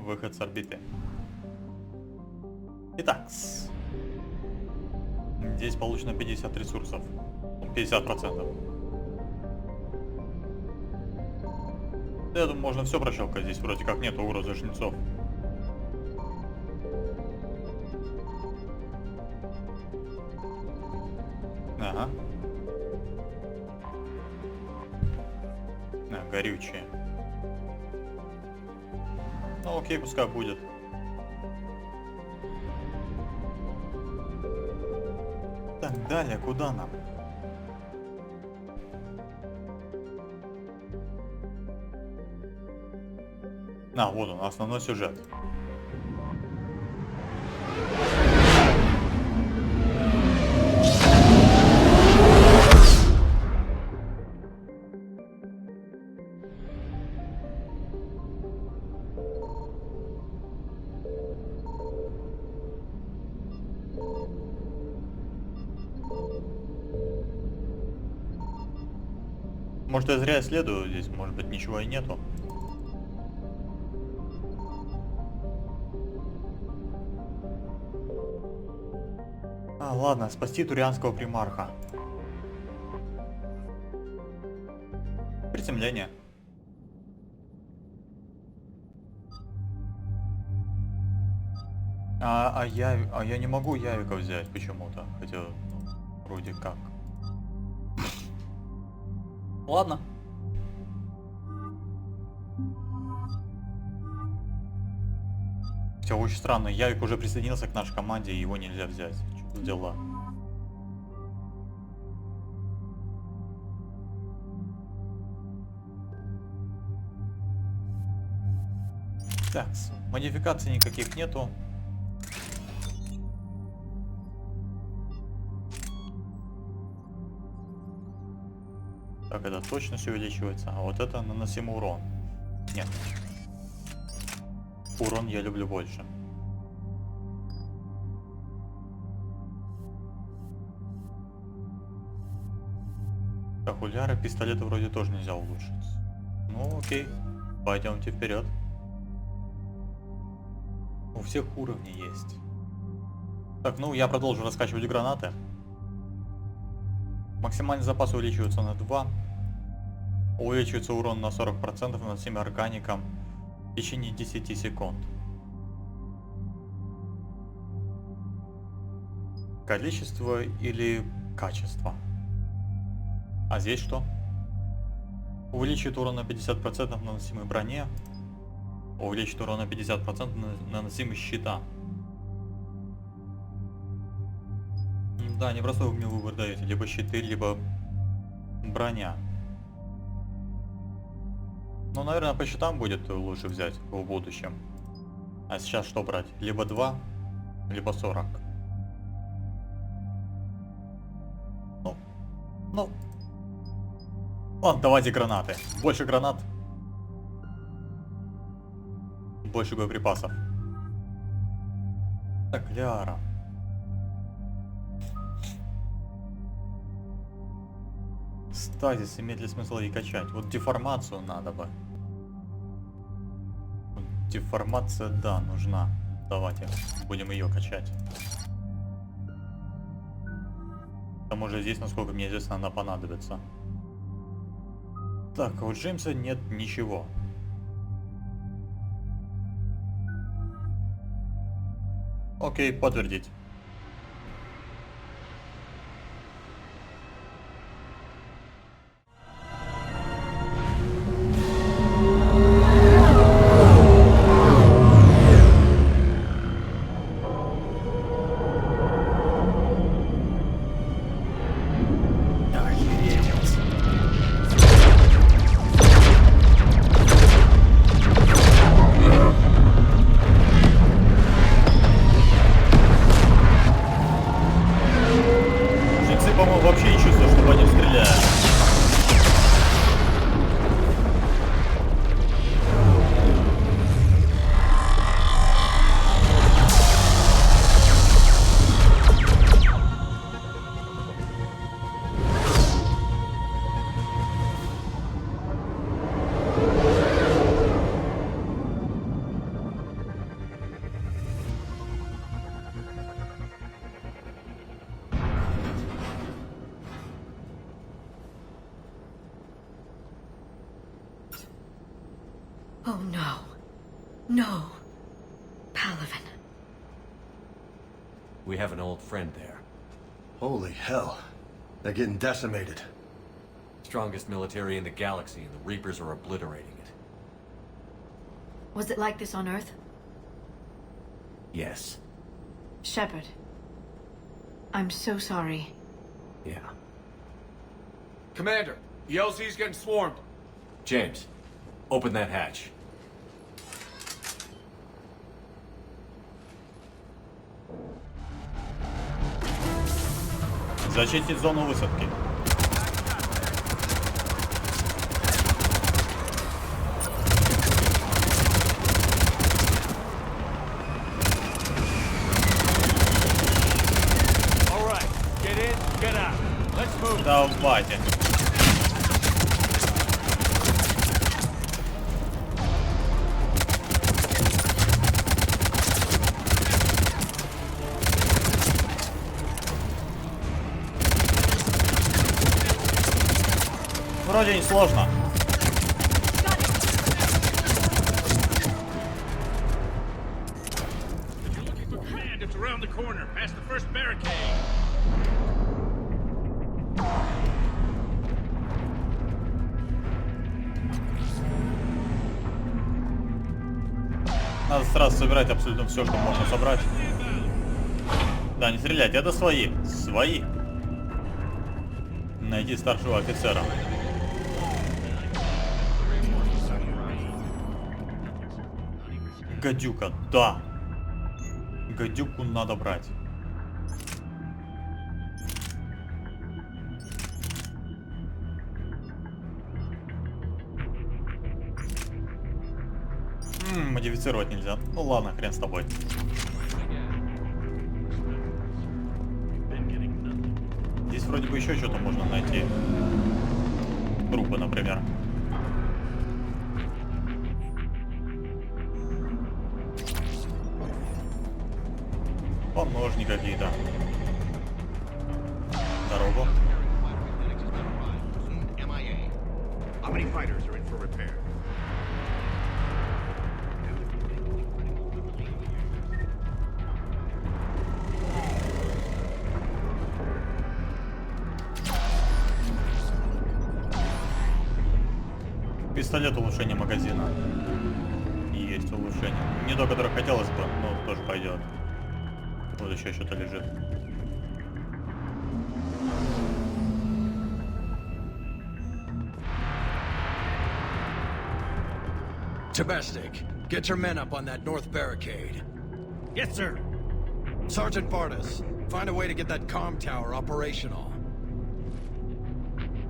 выход с орбиты. Итак, здесь получено 50 ресурсов. 50%. Я думаю, можно все прощелкать. Здесь вроде как нет угрозы жнецов. Ага. Горючее. Ну окей, пускай будет. Так, далее, куда нам? Вот он, основной сюжет. Может, я зря исследую здесь, может быть, ничего и нету. Ладно, спасти турианского примарха. Приземление. Я не могу Явика взять почему-то, хотя, вроде как. Ладно. Все очень странно. Явик уже присоединился к нашей команде, и его нельзя взять. Что за дела? Так, модификаций никаких нету. Так, это точность увеличивается, а вот это наносимый урон. Нет. Урон я люблю больше. Окуляры, пистолеты вроде тоже нельзя улучшить. Ну окей, пойдемте вперед. У всех уровни есть. Так, ну я продолжу раскачивать гранаты. Максимальный запас увеличивается на 2. Увеличивается урон на 40% наносимый органиком в течение 10 секунд. Количество или качество? А здесь что? Увеличивает урон на 50% наносимой броне. Увеличит урон на 50% наносимый щита. Да, непростой мне выбор даете. Либо щиты, либо броня. Ну, наверное, по щитам будет лучше взять в будущем. А сейчас что брать? Либо 2, либо 40. Ну. Ладно, давайте гранаты. Больше гранат. Больше боеприпасов. Так, Ляра. Стазис, имеет ли смысл и качать? Вот деформацию надо бы. Деформация, да, нужна. Давайте будем ее качать. К тому же здесь, насколько мне известно, она понадобится. Так, а у Джеймса нет ничего. Окей, подтвердить. Oh no. No. Palaven. We have an old friend there. Holy hell. They're getting decimated. Strongest military in the galaxy, and the Reapers are obliterating it. Was it like this on Earth? Yes. Shepard. I'm so sorry. Yeah. Commander, the LZ's getting swarmed. James, open that hatch. Зачистить зону высадки. All right, get in, get out. Let's move. Да, в бате. Вроде не сложно. If you're looking for command, it's around the corner, past the first barricade. Надо сразу собирать абсолютно все, что можно собрать. Да, не стрелять, это свои. Свои. Найди старшего офицера. Гадюка, да. Гадюку надо брать. Модифицировать нельзя. Ну ладно, хрен с тобой. Здесь вроде бы еще что-то можно найти. Трупы, например. Ножни какие-то. Дорогу. How many fighters are in for repair? Пистолет, улучшение магазина. Есть улучшение. Не то, которое хотелось бы, но тоже пойдет. Вот еще что-то лежит. Tabesnik, get your men up on that north barricade. Yes, sir. Sergeant Bardas, find a way to get that comm tower operational.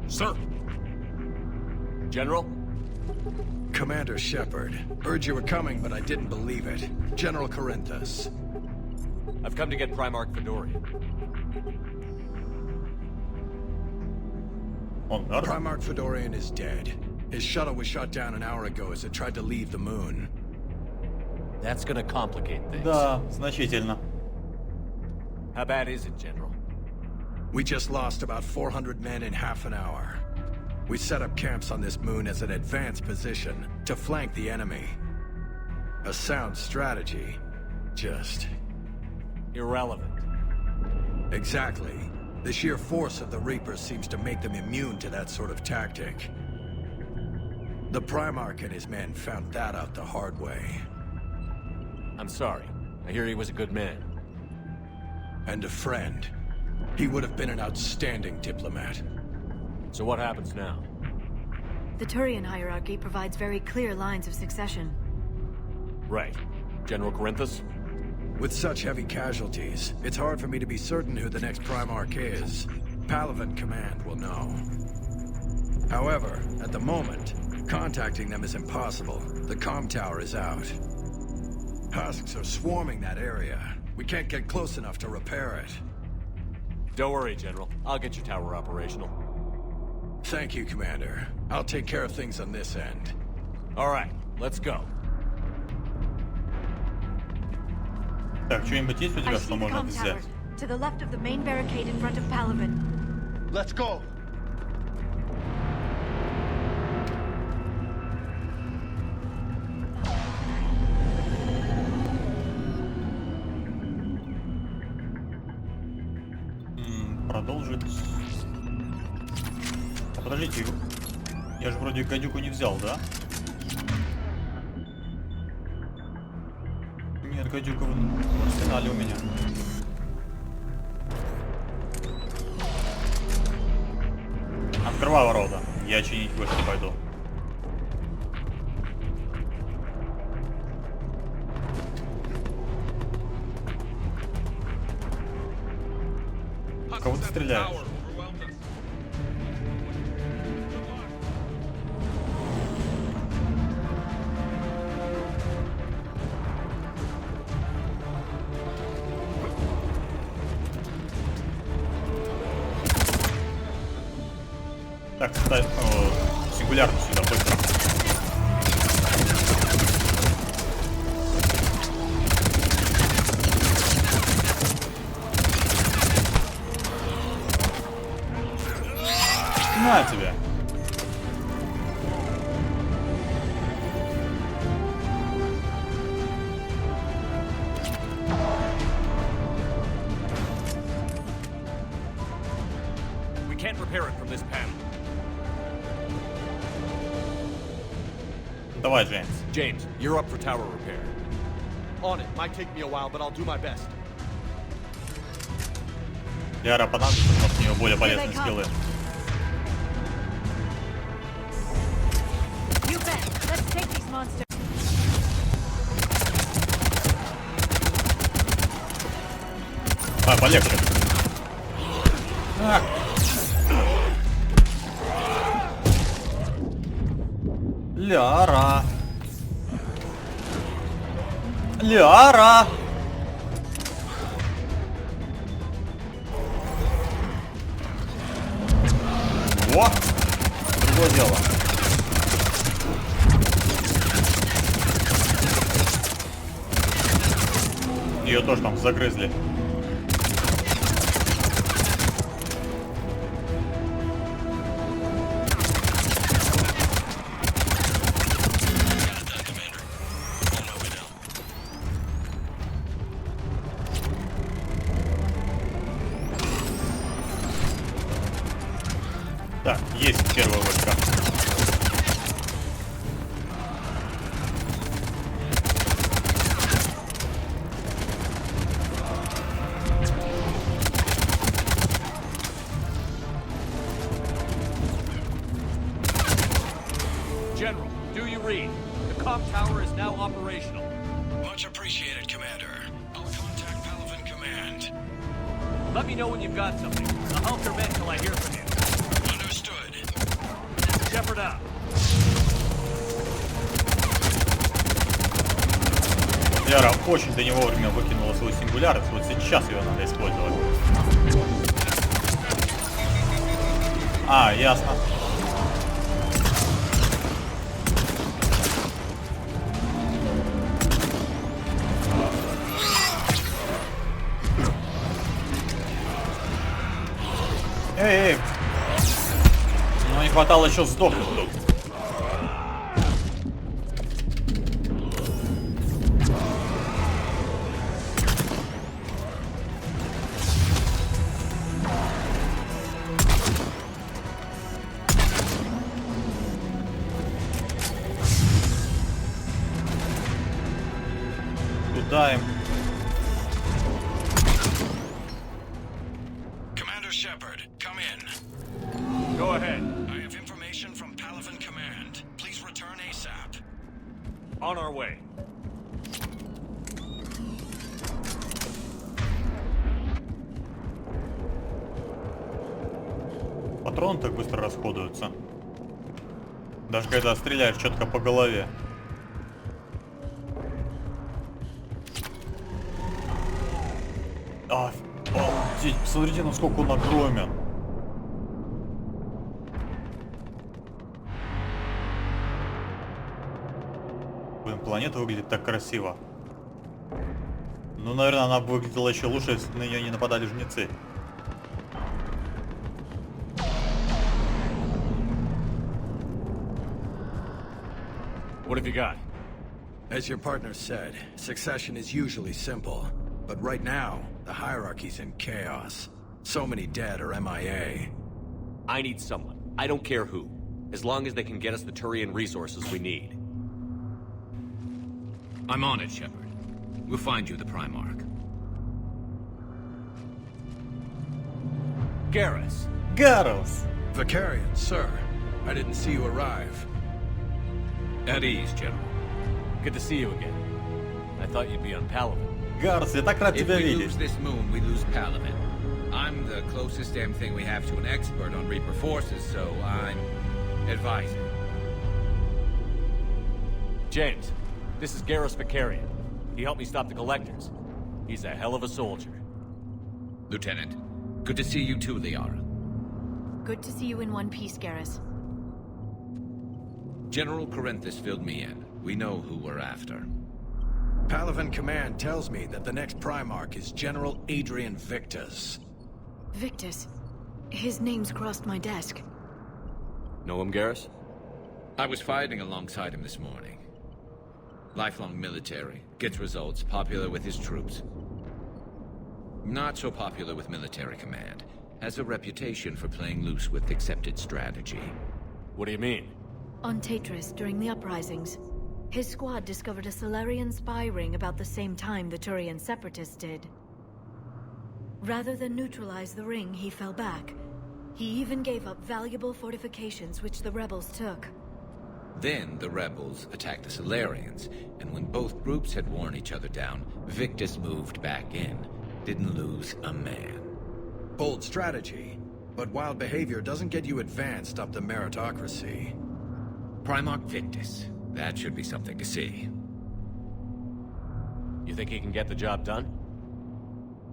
Sir. General? Commander Shepard, heard you were coming, but I didn't believe it. General Corinthus. I've come to get Primarch Fedorian. Он мертв? Primarch Fedorian is dead. His shuttle was shot down an hour ago as it tried to leave the moon. That's gonna complicate things. Да, значительно. How bad is it, General? We just lost about 400 men in half an hour. We set up camps on this moon as an advanced position to flank the enemy. A sound strategy. Just... Irrelevant. Exactly. The sheer force of the Reapers seems to make them immune to that sort of tactic. The Primarch and his men found that out the hard way. I'm sorry. I hear he was a good man. And a friend. He would have been an outstanding diplomat. So what happens now? The Turian hierarchy provides very clear lines of succession. Right. General Corinthus? With such heavy casualties, it's hard for me to be certain who the next Primarch is. Palaven Command will know. However, at the moment, contacting them is impossible. The comm tower is out. Husks are swarming that area. We can't get close enough to repair it. Don't worry, General. I'll get your tower operational. Thank you, Commander. I'll take care of things on this end. All right, let's go. Так, что-нибудь есть у I тебя, see что the можно comm tower. взять? To the left of the main barricade in front of Palaven. Let's go! Продолжить. Подождите, я же вроде гадюку не взял, да? Нет, гадюка в арсенале у меня. Открывай ворота. Я чинить больше не пойду. Кого ты стреляешь? Так, ставь сингулярно сюда, быстро. На тебя. We can't repair it from this panel. Давай, Джеймс. James, you're up for tower repair. On it. Might take me a while, but I'll do my best. Лиара понадобится, потому что у нее более полезные скиллы. You bet. Let's take these monsters. А, полегче. А. Лиара. Лиара. Во! Другое дело. Ее тоже там загрызли. Так, есть первая вышка. General, do you read? The comm tower is now operational. Much appreciated, Commander. I'll contact Palaven Command. Let me know when you've got something. I'll help your men till I hear from you. Understood. Shepard out. Лиара очень-то не вовремя выкинула свой сингуляр. Вот сейчас ее надо использовать. А, ясно. Эй! Ну не хватало еще сдохнуть тут. Туда им. Commander Shepard, come in. Go ahead. I have information from Palaven Command. Please return ASAP. On our way. Патроны так быстро расходуются. Даже когда стреляешь четко по голове. Обалдеть, посмотрите, насколько он огромен. Блин, планета выглядит так красиво. Ну, наверное, она бы выглядела еще лучше, если на нее не нападали жнецы. What have you got? As your partner said, succession is usually simple. But right now, the hierarchy's in chaos. So many dead or MIA. I need someone. I don't care who. As long as they can get us the Turian resources we need. I'm on it, Shepard. We'll find you the Primarch. Garrus! Гарус! Vicarian, sir. I didn't see you arrive. At ease, General. Good to see you again. I thought you'd be on Palaven. Гарус, я так рад If тебя we видеть. lose this moon, we lose Palaven. I'm the closest damn thing we have to an expert on Reaper forces, so I'm advising. James, this is Garrus Vicarian. He helped me stop the Collectors. He's a hell of a soldier. Lieutenant, good to see you too, Liara. Good to see you in one piece, Garrus. General Corinthus filled me in. We know who we're after. Palaven Command tells me that the next Primarch is General Adrian Victus. Victus. His name's crossed my desk. Know him, Garrus? I was fighting alongside him this morning. Lifelong military, gets results, popular with his troops. Not so popular with military command. Has a reputation for playing loose with accepted strategy. What do you mean? On Tatris, during the uprisings, his squad discovered a Solarian spy ring about the same time the Turian separatists did. Rather than neutralize the ring, he fell back. He even gave up valuable fortifications which the rebels took. Then the rebels attacked the Solarians, and when both groups had worn each other down, Victus moved back in. Didn't lose a man. Bold strategy, but wild behavior doesn't get you advanced up the meritocracy. Primarch Victus. That should be something to see. You think he can get the job done?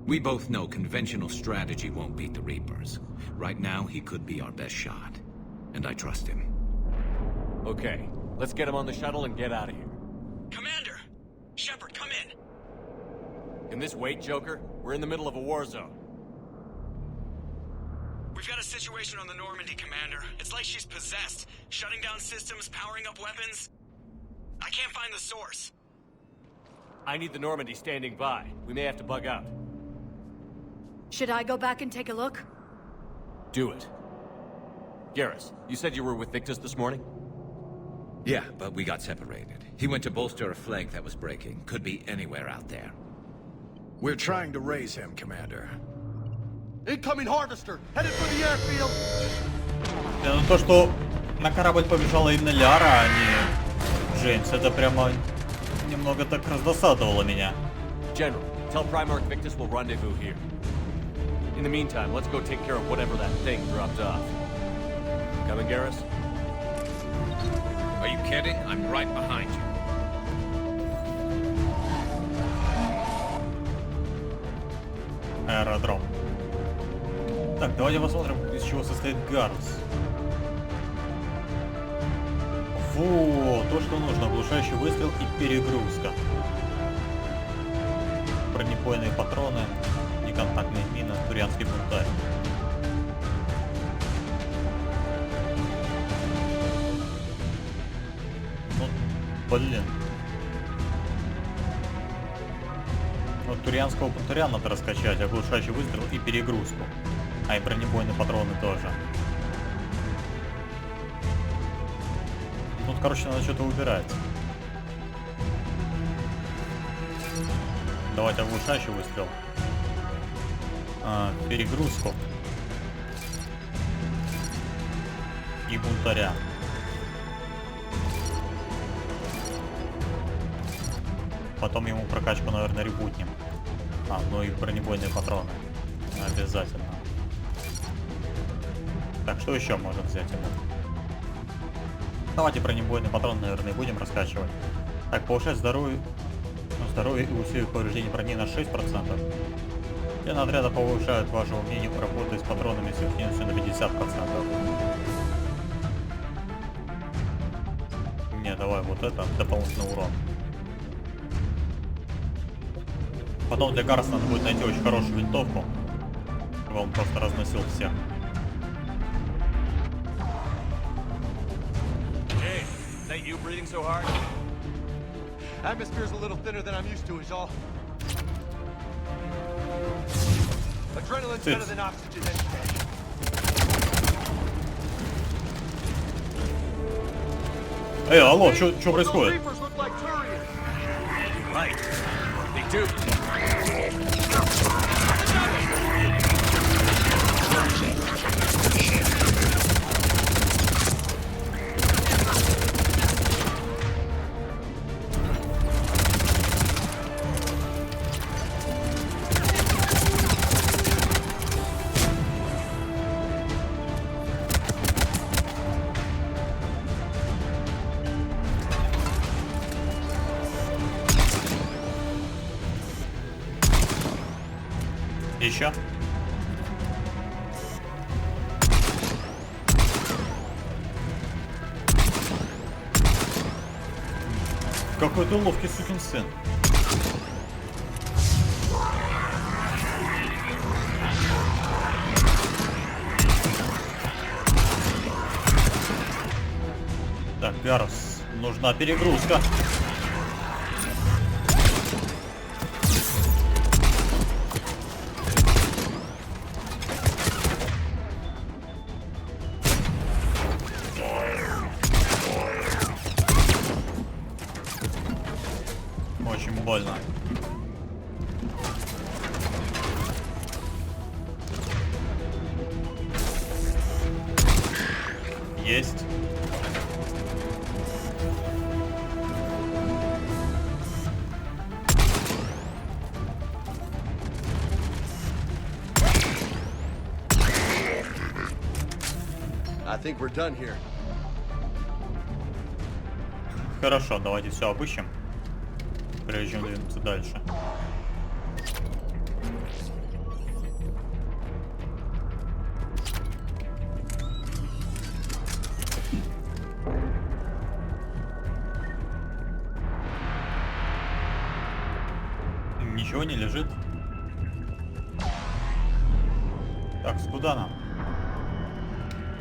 We both know conventional strategy won't beat the Reapers. Right now, he could be our best shot. And I trust him. Okay, let's get him on the shuttle and get out of here. Commander! Shepard, come in! Can this wait, Joker? We're in the middle of a war zone. We've got a situation on the Normandy, Commander. It's like she's possessed. Shutting down systems, powering up weapons. I can't find the source. I need the Normandy standing by. We may have to bug out. Should I go back and take a look? Do it. Garrus, you said you were with Victus this morning? Yeah, but we got separated. He went to bolster a flank that was breaking. Could be anywhere out there. We're trying to raise him, Commander. Incoming harvester! Headed for the airfield! Ну то, что на корабль побежала именно Ляра, а не Джеймс, это прямо немного так раздосадовало меня. General, tell Primarch Victus we'll rendezvous here. In the meantime, let's go take care of whatever that thing dropped off. Coming, Garrus? Are you kidding? I'm right behind you. Аэродром. Так, давайте посмотрим, из чего состоит Гарус. Во, то, что нужно. Оглушающий выстрел и перегрузка. Бронебойные патроны, неконтактные мины, турианский бунтарь. Ну, блин. Вот турианского бунтаря надо раскачать, оглушающий выстрел и перегрузку. А и бронебойные патроны тоже. Тут, короче, надо что-то убирать. Давайте оглушающий выстрел. Перегрузку. И бунтаря. Потом ему прокачку, наверное, ребутнем. Ну и бронебойные патроны. Обязательно. Так, что еще можно взять ему? Давайте бронебойный патрон, наверное, будем раскачивать. Так, повышать здоровье и усилие повреждений брони на 6%. Члены отряда повышают ваше умение работать с патронами с эффективностью на 50%. Не, давай вот это, дополнительный урон. Потом для Гарса надо будет найти очень хорошую винтовку, чтобы он просто разносил всех. Hey, is that you breathing so hard? Atmosphere's a little thinner than I'm used to, is all. Adrenaline's Yes. better than oxygen anyway. Эй, алло, что Those происходит? Reapers look like Turians. Right. They do. Еще? Какой ты ловкий сукин сын. Так, Гарус, нужна перегрузка. Очень больно. Есть. I think we're done here. Хорошо, давайте все обыщем, прежде чем двинуться дальше. Ничего не лежит. Так, куда нам?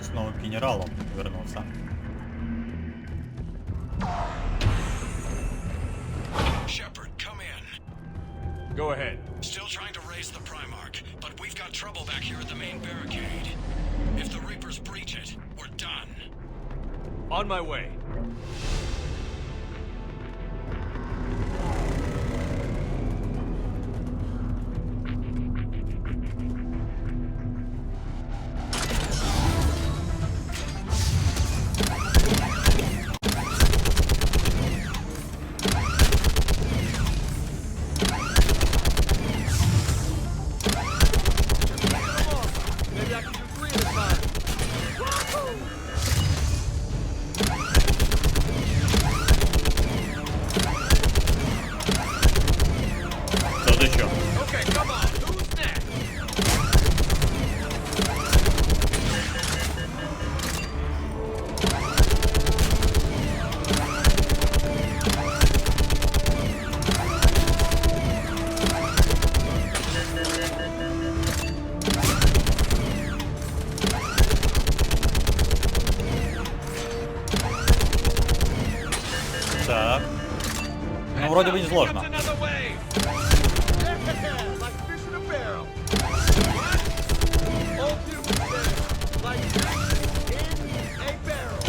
Снова к генералу вернуться. Shepard, come in. Go ahead. Still trying to raise the Primarch, but we've got trouble back here at the main barricade. If the Reapers breach it, we're done. On my way. Maybe I can do 3 at a time. Тут еще. Okay, come on. Who's next? Так. Ну, вроде бы не сложно. Another wave. Yeah, like fish in a barrel. What? Old dude said, like fish in a barrel.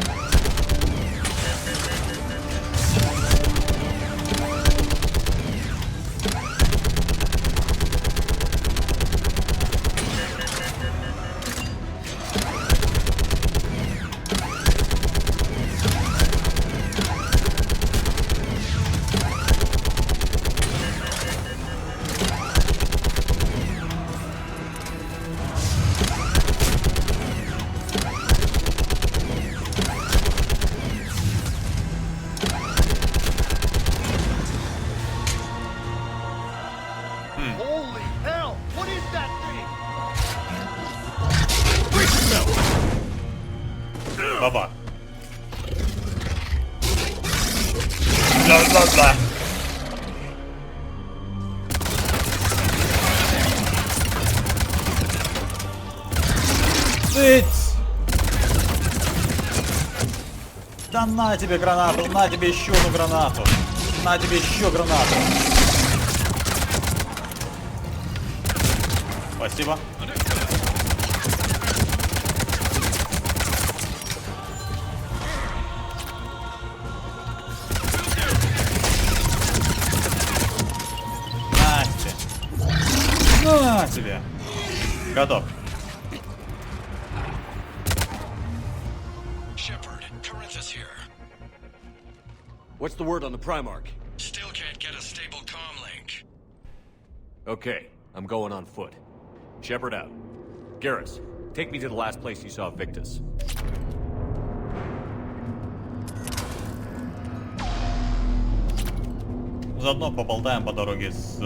Holy hell! What is that thing? Баба. Бла-бла-бла. Цыц! Да на тебе гранату, на тебе еще одну гранату. На тебе еще гранату. Спасибо. На тебе. На тебе. Готов. Shepard, Corinthus here. What's the word on the Primarch? Still can't get a stable comm link. Okay, I'm going on foot. Shepard out. Garrus, take me to the last place you saw Victus. Заодно поболтаем по дороге с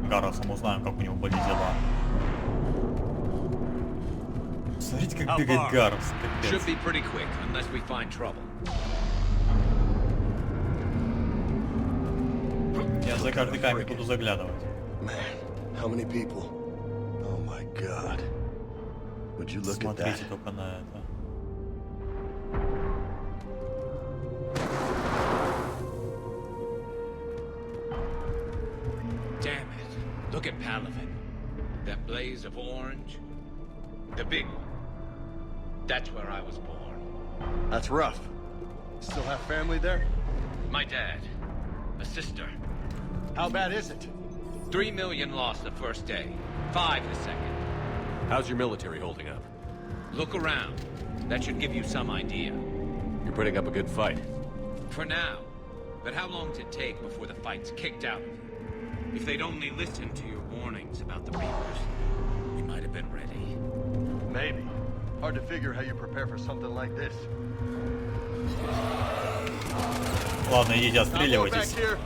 Гарросом, узнаем, как у него были дела. Смотрите, как бегает Гаррос. Should be pretty quick, unless we find trouble. Я за каждый камень буду заглядывать. Man, how many people? Oh my god. Would you look at that? Смотрите только на это. Damn it. Look at Palaven. That blaze of orange. The big one. That's where I was born. That's rough. Still have family there? My dad. A sister. How bad is it? 3 million lost the first day. 5 the second. How's your military holding up? Look around. That should give you some idea. You're putting up a good fight. For now. But how long does it take before the fight's kicked out of you? If they'd only listened to your warnings about the Reapers, we might have been ready. Maybe. Hard to figure how you prepare for something like this. Ладно, идите, I'll go back отстреливайтесь. here.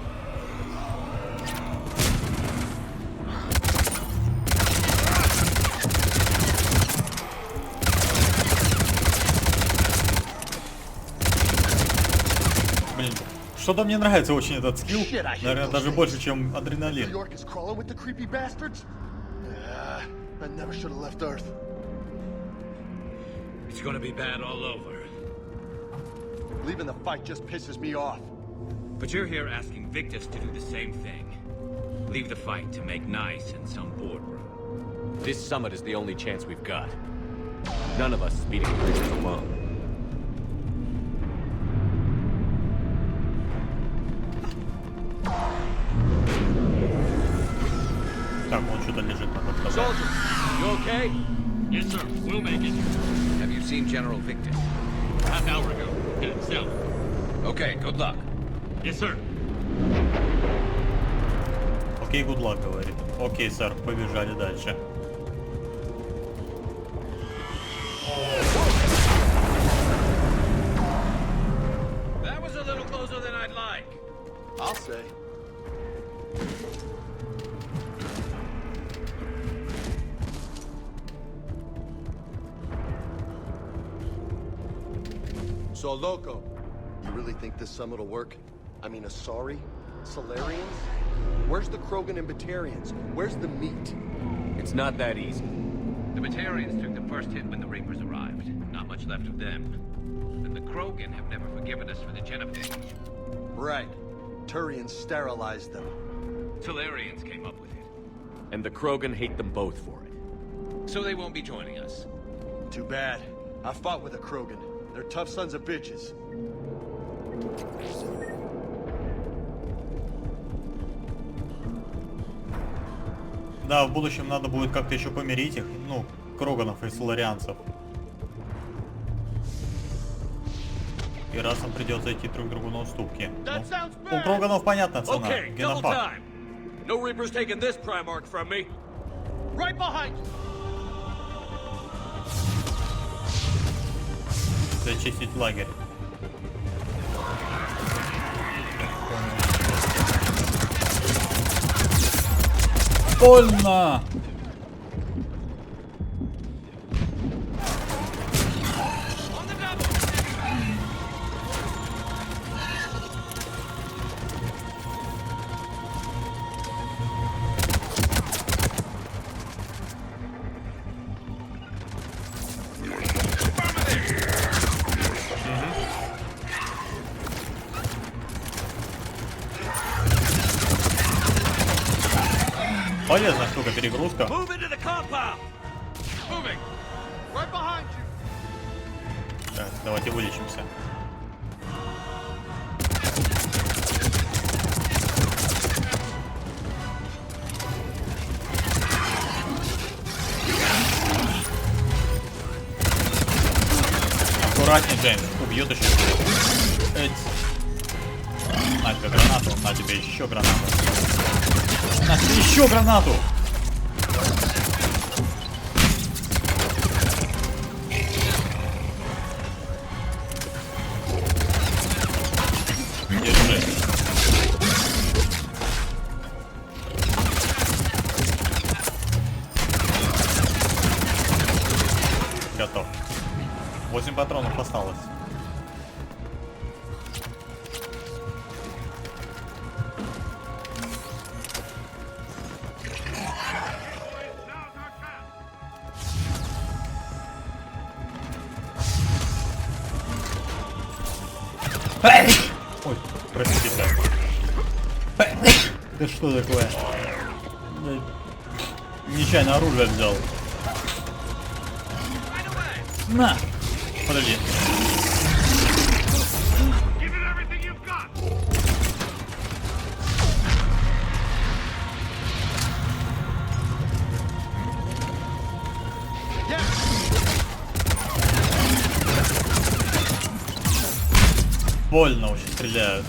Блин, что-то мне нравится очень этот скилл. Shit, I hate Наверное, those даже things. больше, чем New адреналин. York is crawling with the creepy bastards? I never should have left Earth. It's gonna be bad all over. Leaving the fight just pisses me off. But you're here asking Victus to do the same thing. Leave the fight to make nice in some boardroom. This summit is the only chance we've got. None of us is beating the Reapers alone. Так, он что-то лежит, надо подобрать. Soldier, you okay? Yes, sir. We'll make it. Have you seen General Victus? Half hour ago. Headed south. Okay, good luck. Yes, sir. Окей, good luck, говорит. Окей, сэр, побежали дальше. That was a little closer than I'd like. I'll say. So, Loco, you really think this summit will work? I mean, Asari? Solarians? Where's the Krogan and Batarians? Where's the meat? It's not that easy. The Batarians took the first hit when the Reapers arrived. Not much left of them. And the Krogan have never forgiven us for the genophage. Right. Turians sterilized them. Solarians came up with it. And the Krogan hate them both for it. So they won't be joining us. Too bad. I fought with a Krogan. They're tough sons of bitches. Да, в будущем надо будет как-то еще помирить их, ну, Кроганов и Соларианцев. И раз им придется идти друг другу на уступки. Ну, у Кроганов понятна цена, Okay, double генофак. time. No Reapers taking this Primarch from me. Right behind you! Зачистить лагерь. Больно! Полезная штука перегрузка. Move into the compound. Moving. Right behind you. Так, давайте вылечимся. Аккуратней, Джеймс, убьет еще. На тебе гранату, на тебе еще гранату. На тебе еще гранату! Держи. Готов. 8 патронов осталось. Ой, простите. Да что такое? Да, нечаянно оружие взял. На! Подожди. Больно очень стреляют.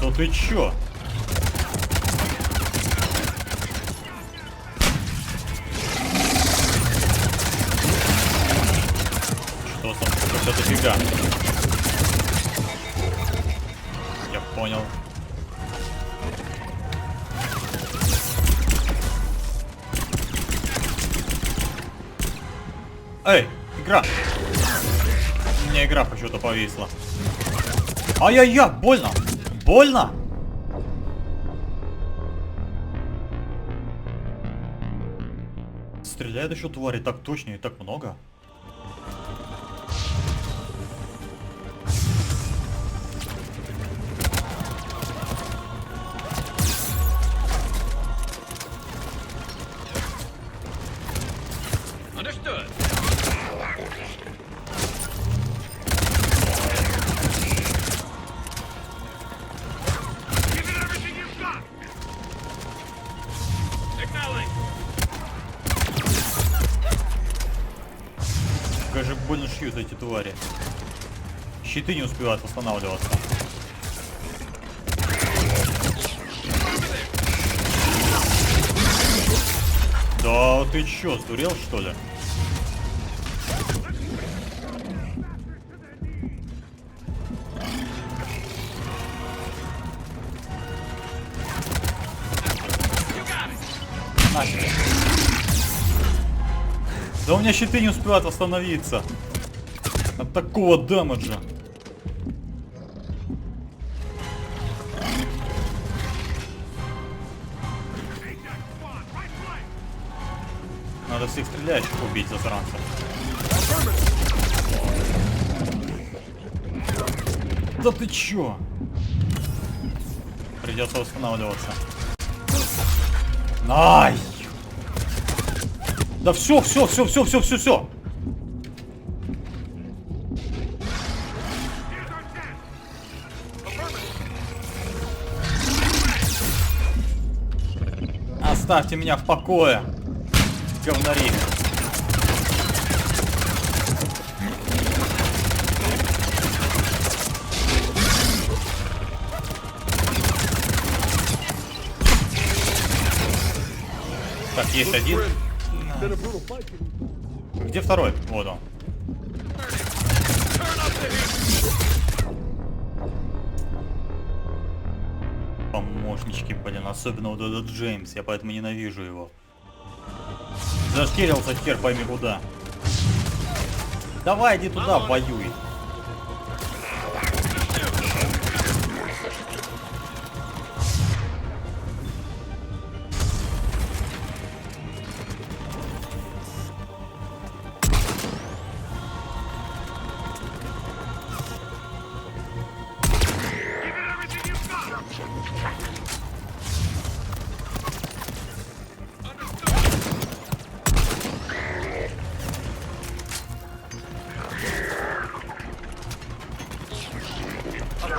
Да ты чё? Что там? Что дофига? Я понял. Эй, игра! У меня игра почему-то повисла. Ай-яй-яй, больно! Больно! Стреляет еще твари так точно и так много. Understood. Как же больно шьют эти твари. Щиты не успевают восстанавливаться. Да ты чё, сдурел что ли? На себе. Да у меня щиты не успевают восстановиться. От такого дэмэджа. Надо всех стреляющих убить, засранцев. Да ты чё? Придется восстанавливаться. Ай! Да все. Оставьте меня в покое, говнари. Так, есть один. Где второй? Вот он. Помощнички, блин, особенно вот этот Джеймс, я поэтому ненавижу его. Зашкерился хер пойми куда. Давай, иди туда, воюй. Let's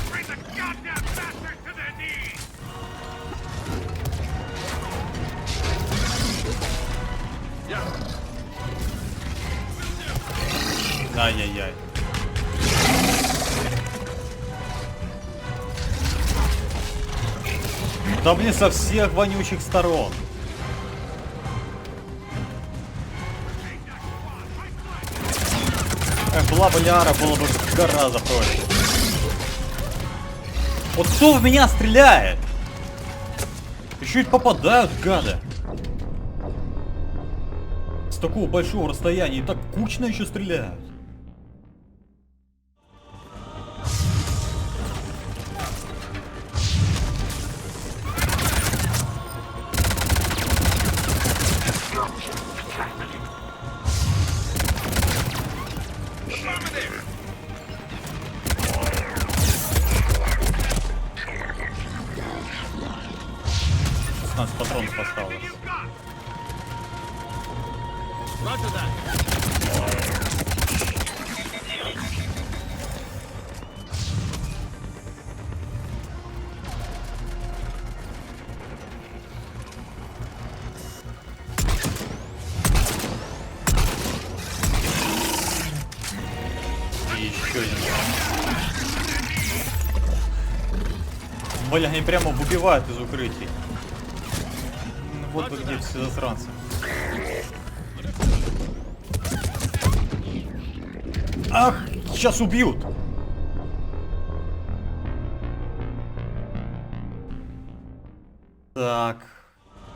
bring the goddamn bastards to their knees! Ай-яй-яй. Да блин, со всех вонючих сторон. Была бы Ляра, было бы гораздо проще. Вот кто в меня стреляет? Еще и попадают, гады. С такого большого расстояния и так кучно еще стреляют. Патронов осталось. Roger that. И еще один. Бля, они прямо выбивают из укрытий. Вот вы где все засранцы. Ах, сейчас убьют. Так,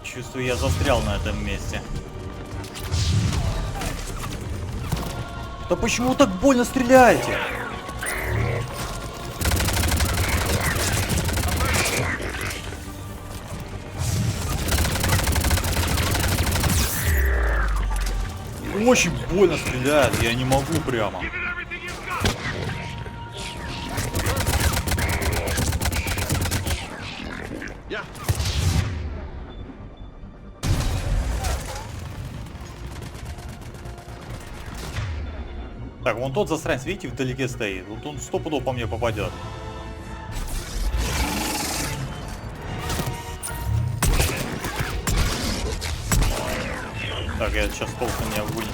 чувствую, я застрял на этом месте. Да почему вы так больно стреляете? Очень больно стреляет, я не могу прямо. Так, вон тот засранец, видите, вдалеке стоит. Вот он 100 пудов по мне попадет. Так, я сейчас толком меня вынесу.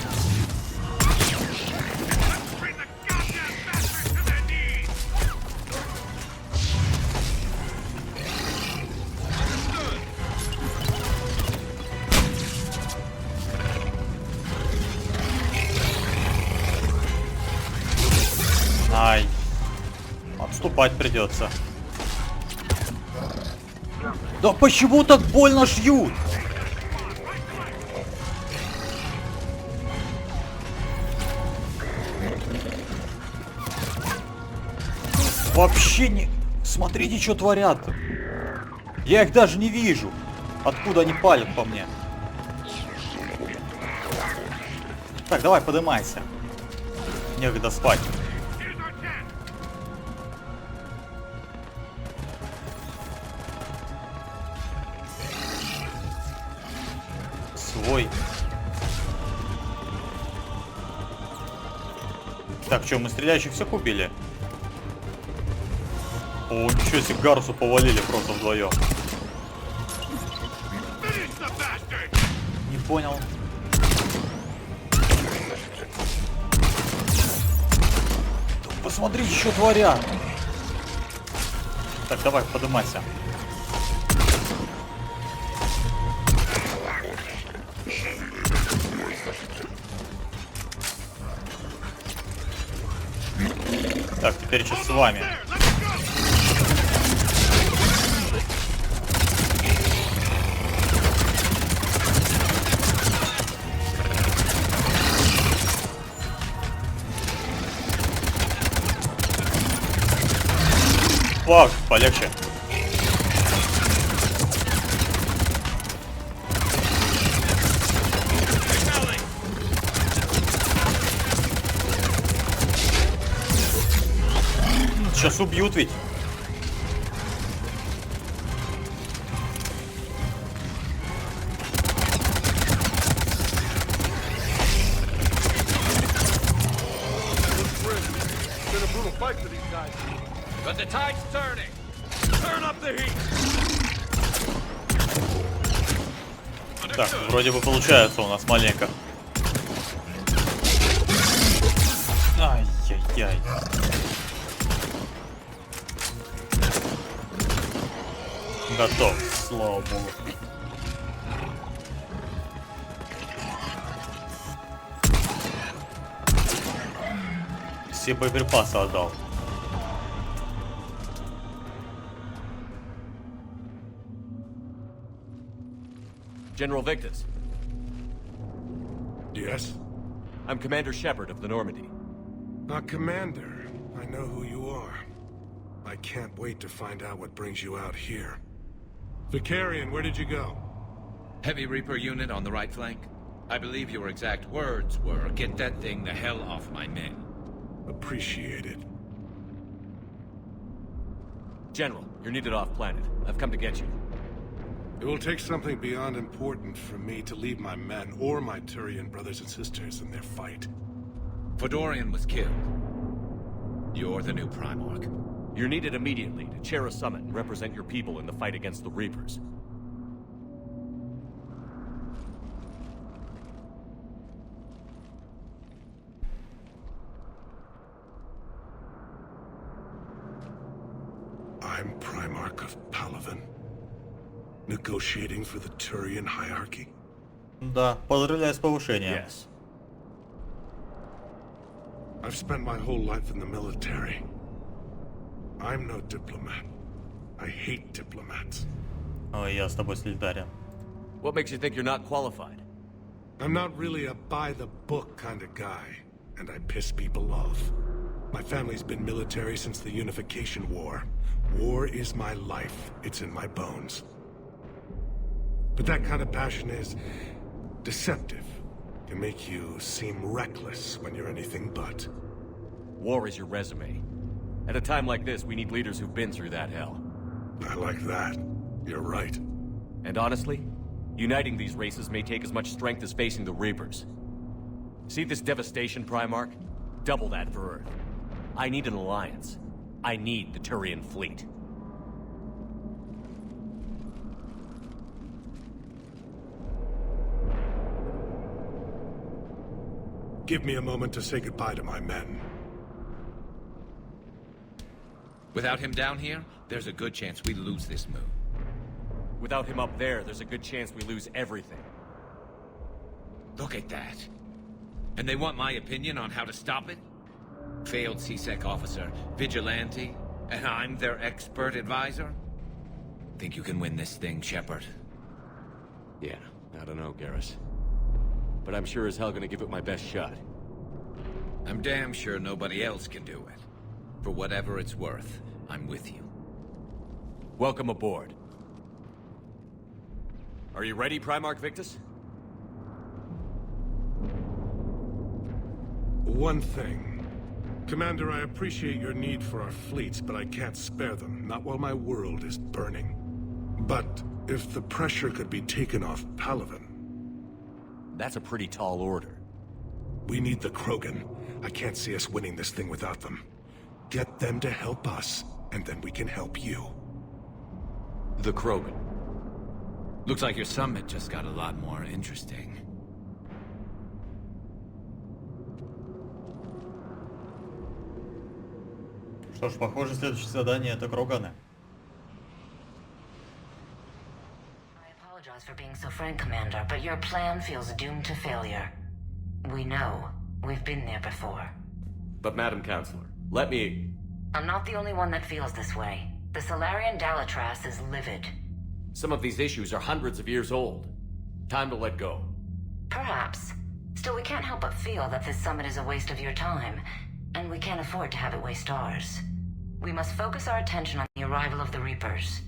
Ай, отступать придется. Да почему так больно шьют? Вообще не... Смотрите, что творят. Я их даже не вижу. Откуда они палят по мне? Так, давай, поднимайся. Некогда спать. Свой. Так, что, мы стреляющих всех убили? О, ничего себе, Гарусу повалили просто вдвоем. Не понял. Посмотрите, что творят. Так, давай, поднимайся. Так, теперь сейчас с вами. Фак, полегче. Сейчас убьют ведь. The tide's turning. Turn up the heat. Так, вроде бы получается у нас маленько. Ай-яй-яй. Готов, слава богу. Все боеприпасы отдал. General Victus. Yes? I'm Commander Shepard of the Normandy. Commander. I know who you are. I can't wait to find out what brings you out here. Vicarian, where did you go? Heavy Reaper unit on the right flank. I believe your exact words were, "Get that thing the hell off my men." Appreciated. General, you're needed off-planet. I've come to get you. It will take something beyond important for me to leave my men or my Turian brothers and sisters in their fight. Fedorian was killed. You're the new Primarch. You're needed immediately to chair a summit and represent your people in the fight against the Reapers. I'm Primarch of Palaven. Negotiating for the Turian hierarchy? Да, поздравляю с повышением. Yes. I've spent my whole life in the military. I'm no diplomat. I hate diplomats. Ой, я с тобой солидарен. What makes you think you're not qualified? I'm not really a by-the-book kind of guy, and I piss people off. My family's been military since the Unification War. War is my life. It's in my bones. But that kind of passion is deceptive. Can make you seem reckless when you're anything but. War is your resume. At a time like this, we need leaders who've been through that hell. I like that. You're right. And honestly, uniting these races may take as much strength as facing the Reapers. See this devastation, Primarch? Double that for Earth. I need an alliance. I need the Turian fleet. Give me a moment to say goodbye to my men. Without him down here, there's a good chance we lose this move. Without him up there, there's a good chance we lose everything. Look at that. And they want my opinion on how to stop it? Failed CSEC officer, vigilante, and I'm their expert advisor? Think you can win this thing, Shepard? Yeah, I don't know, Garrus. But I'm sure as hell gonna give it my best shot. I'm damn sure nobody else can do it. For whatever it's worth, I'm with you. Welcome aboard. Are you ready, Primarch Victus? One thing. Commander, I appreciate your need for our fleets, but I can't spare them, not while my world is burning. But if the pressure could be taken off Palaven... That's a pretty tall order. We need the Krogan. I can't see us winning this thing without them. Get them to help us, and then we can help you. The Krogan. Looks like your summit just got a lot more interesting. Что ж, похоже, следующее задание это Кроганы. I apologize for being so frank, Commander, but your plan feels doomed to failure. We know. We've been there before. But Madam Counselor, let me... I'm not the only one that feels this way. The Solarian Dalatras is livid. Some of these issues are hundreds of years old. Time to let go. Perhaps. Still, we can't help but feel that this summit is a waste of your time, and we can't afford to have it waste ours. We must focus our attention on the arrival of the Reapers.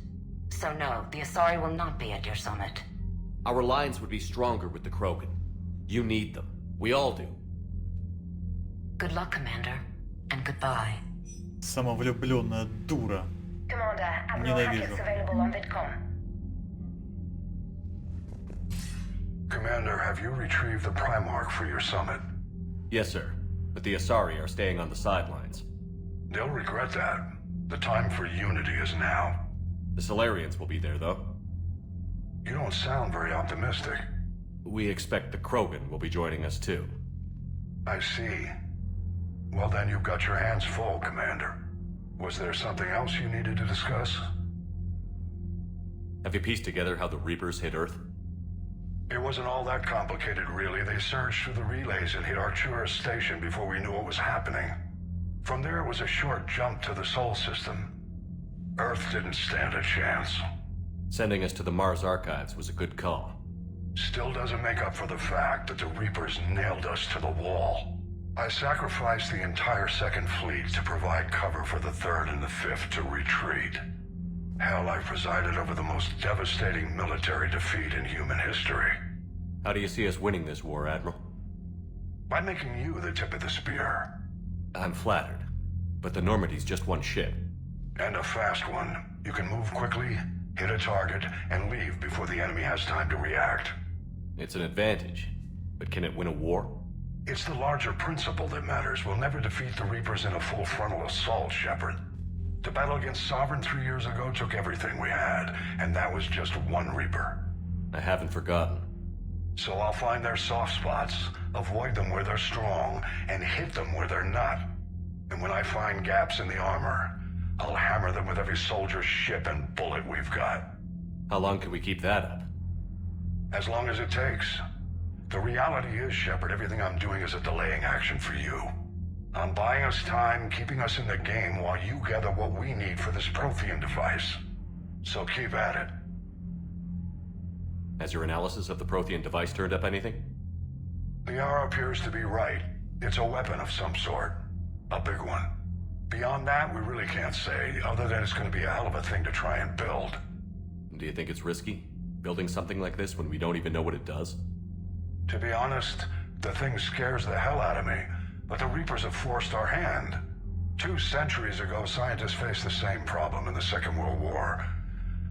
So no, the Asari will not be at your summit. Our alliance would be stronger with the Krogan. You need them. We all do. Good luck, Commander, and goodbye. Самовлюбленная дура. Commander, Admiral Hackett's available on VidCom. Commander, have you retrieved the Primarch for your summit? Yes, sir. But the Asari are staying on the sidelines. They'll regret that. The time for unity is now. The Solarians will be there, though. You don't sound very optimistic. We expect the Krogan will be joining us, too. I see. Well then, you've got your hands full, Commander. Was there something else you needed to discuss? Have you pieced together how the Reapers hit Earth? It wasn't all that complicated, really. They surged through the relays and hit Artura's station before we knew what was happening. From there, it was a short jump to the Sol system. Earth didn't stand a chance. Sending us to the Mars Archives was a good call. Still doesn't make up for the fact that the Reapers nailed us to the wall. I sacrificed the entire Second Fleet to provide cover for the Third and the Fifth to retreat. Hell, I presided over the most devastating military defeat in human history. How do you see us winning this war, Admiral? By making you the tip of the spear. I'm flattered, but the Normandy's just one ship. And a fast one. You can move quickly, hit a target, and leave before the enemy has time to react. It's an advantage, but can it win a war? It's the larger principle that matters. We'll never defeat the Reapers in a full frontal assault, Shepard. The battle against Sovereign 3 years ago took everything we had, and that was just one Reaper. I haven't forgotten. So I'll find their soft spots, avoid them where they're strong, and hit them where they're not. And when I find gaps in the armor, I'll hammer them with every soldier, ship, and bullet we've got. How long can we keep that up? As long as it takes. The reality is, Shepard, everything I'm doing is a delaying action for you. I'm buying us time, keeping us in the game while you gather what we need for this Prothean device. So keep at it. Has your analysis of the Prothean device turned up anything? The R appears to be right. It's a weapon of some sort. A big one. Beyond that, we really can't say, other than it's going to be a hell of a thing to try and build. Do you think it's risky? Building something like this when we don't even know what it does? To be honest, the thing scares the hell out of me, but the Reapers have forced our hand. 2 centuries ago, scientists faced the same problem in the Second World War.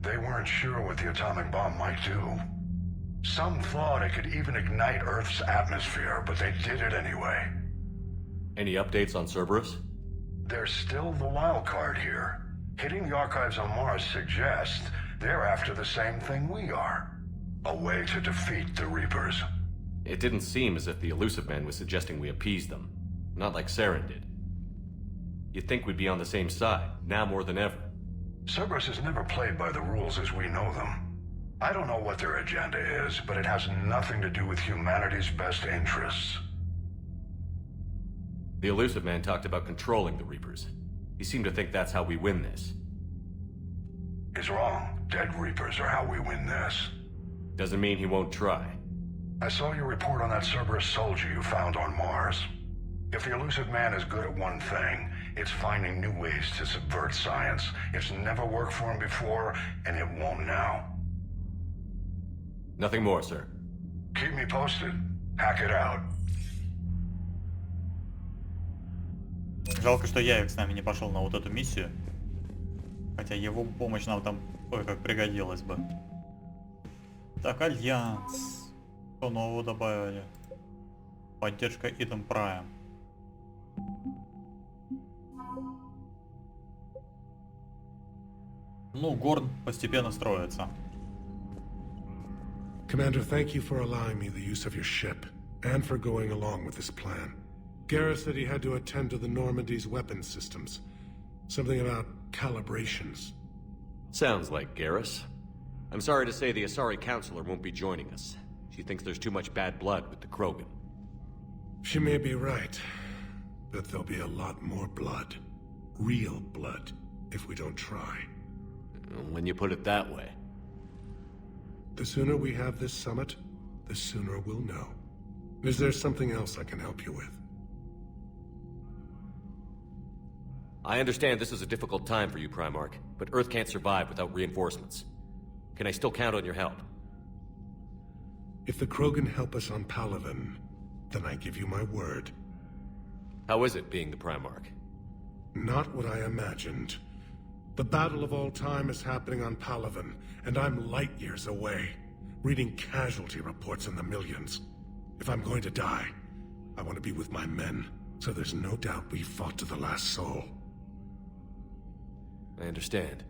They weren't sure what the atomic bomb might do. Some thought it could even ignite Earth's atmosphere, but they did it anyway. Any updates on Cerberus? They're still the wild card here. Hitting the archives on Mars suggests they're after the same thing we are. A way to defeat the Reapers. It didn't seem as if the Elusive Man was suggesting we appease them. Not like Saren did. You'd think we'd be on the same side, now more than ever. Cerberus has never played by the rules as we know them. I don't know what their agenda is, but it has nothing to do with humanity's best interests. The Elusive Man talked about controlling the Reapers. He seemed to think that's how we win this. He's wrong. Dead Reapers are how we win this. Doesn't mean he won't try. I saw your report on that Cerberus soldier you found on Mars. If the Elusive Man is good at one thing, it's finding new ways to subvert science. It's never worked for him before, and it won't now. Nothing more, sir. Keep me posted. Hack it out. Жалко, что Явик с нами не пошел на вот эту миссию. Хотя его помощь нам там как пригодилась бы. Так, Альянс. Что нового добавили? Поддержка Eden Prime. Ну, Горн постепенно строится. Commander, thank you for allowing me the use of your ship, and for going along with this plan. Garrus said he had to attend to the Normandy's weapons systems. Something about calibrations. Sounds like Garrus. I'm sorry to say the Asari Counselor won't be joining us. She thinks there's too much bad blood with the Krogan. She may be right, but there'll be a lot more blood. Real blood, if we don't try. When you put it that way. The sooner we have this summit, the sooner we'll know. Is there something else I can help you with? I understand this is a difficult time for you, Primarch, but Earth can't survive without reinforcements. Can I still count on your help? If the Krogan help us on Palaven, then I give you my word. How is it being the Primarch? Not what I imagined. The battle of all time is happening on Palaven, and I'm light years away, reading casualty reports in the millions. If I'm going to die, I want to be with my men, so there's no doubt we fought to the last soul. I understand.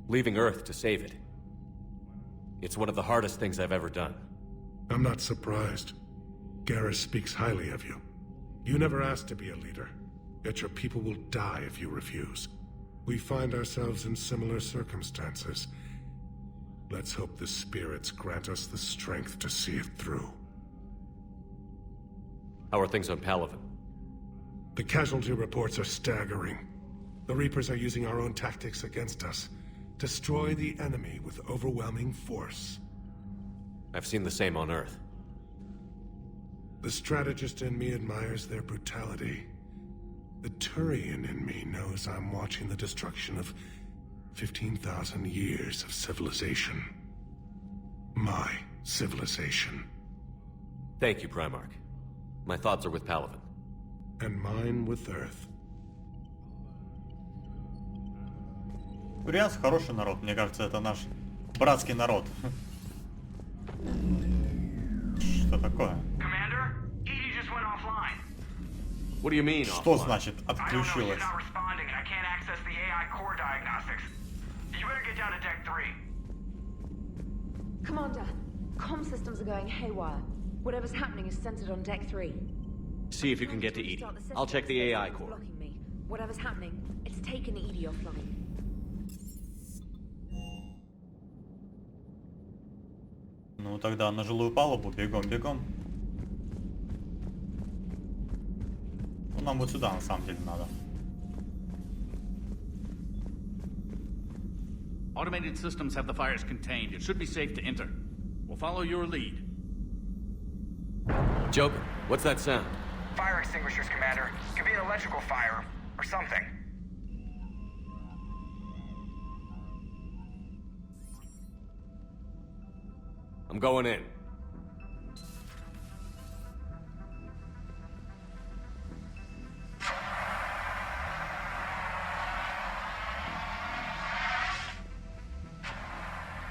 Leaving Earth to save it. It's one of the hardest things I've ever done. I'm not surprised. Garrus speaks highly of you. You never asked to be a leader, yet your people will die if you refuse. We find ourselves in similar circumstances. Let's hope the spirits grant us the strength to see it through. How are things on Palaven? The casualty reports are staggering. The Reapers are using our own tactics against us. Destroy the enemy with overwhelming force. I've seen the same on Earth. The strategist in me admires their brutality. The Turian in me knows I'm watching the destruction of 15,000 years of civilization. My civilization. Thank you, Primarch. My thoughts are with Palaven. And mine with Earth. Турианцы хороший народ, мне кажется, это наш братский народ. Что такое? Commander, Edie just went offline. What do you mean, Что offline? значит I don't know, she's отключилась? not responding and I can't access the AI core diagnostics. You better get down to deck 3. Commander, comm systems are going haywire. Whatever's happening is centered on deck 3. See if you can get to Edie. I'll check the AI core. Blocking me. Whatever's happening, it's taken Edie offline. Ну тогда на жилую палубу, бегом, бегом. Ну нам вот сюда на самом деле надо. Automated systems have the fires contained. It should be safe to enter. We'll follow your lead. Joker, what's that sound? Fire extinguishers, Commander. Could be an electrical fire or something. I'm going in.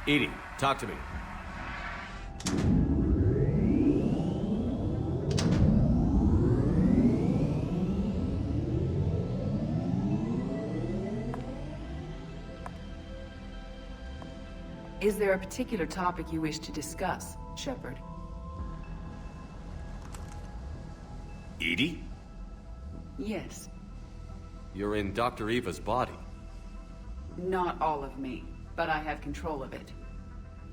Edie, talk to me. Is there a particular topic you wish to discuss, Shepard? Edie? Yes. You're in Dr. Eva's body. Not all of me, but I have control of it.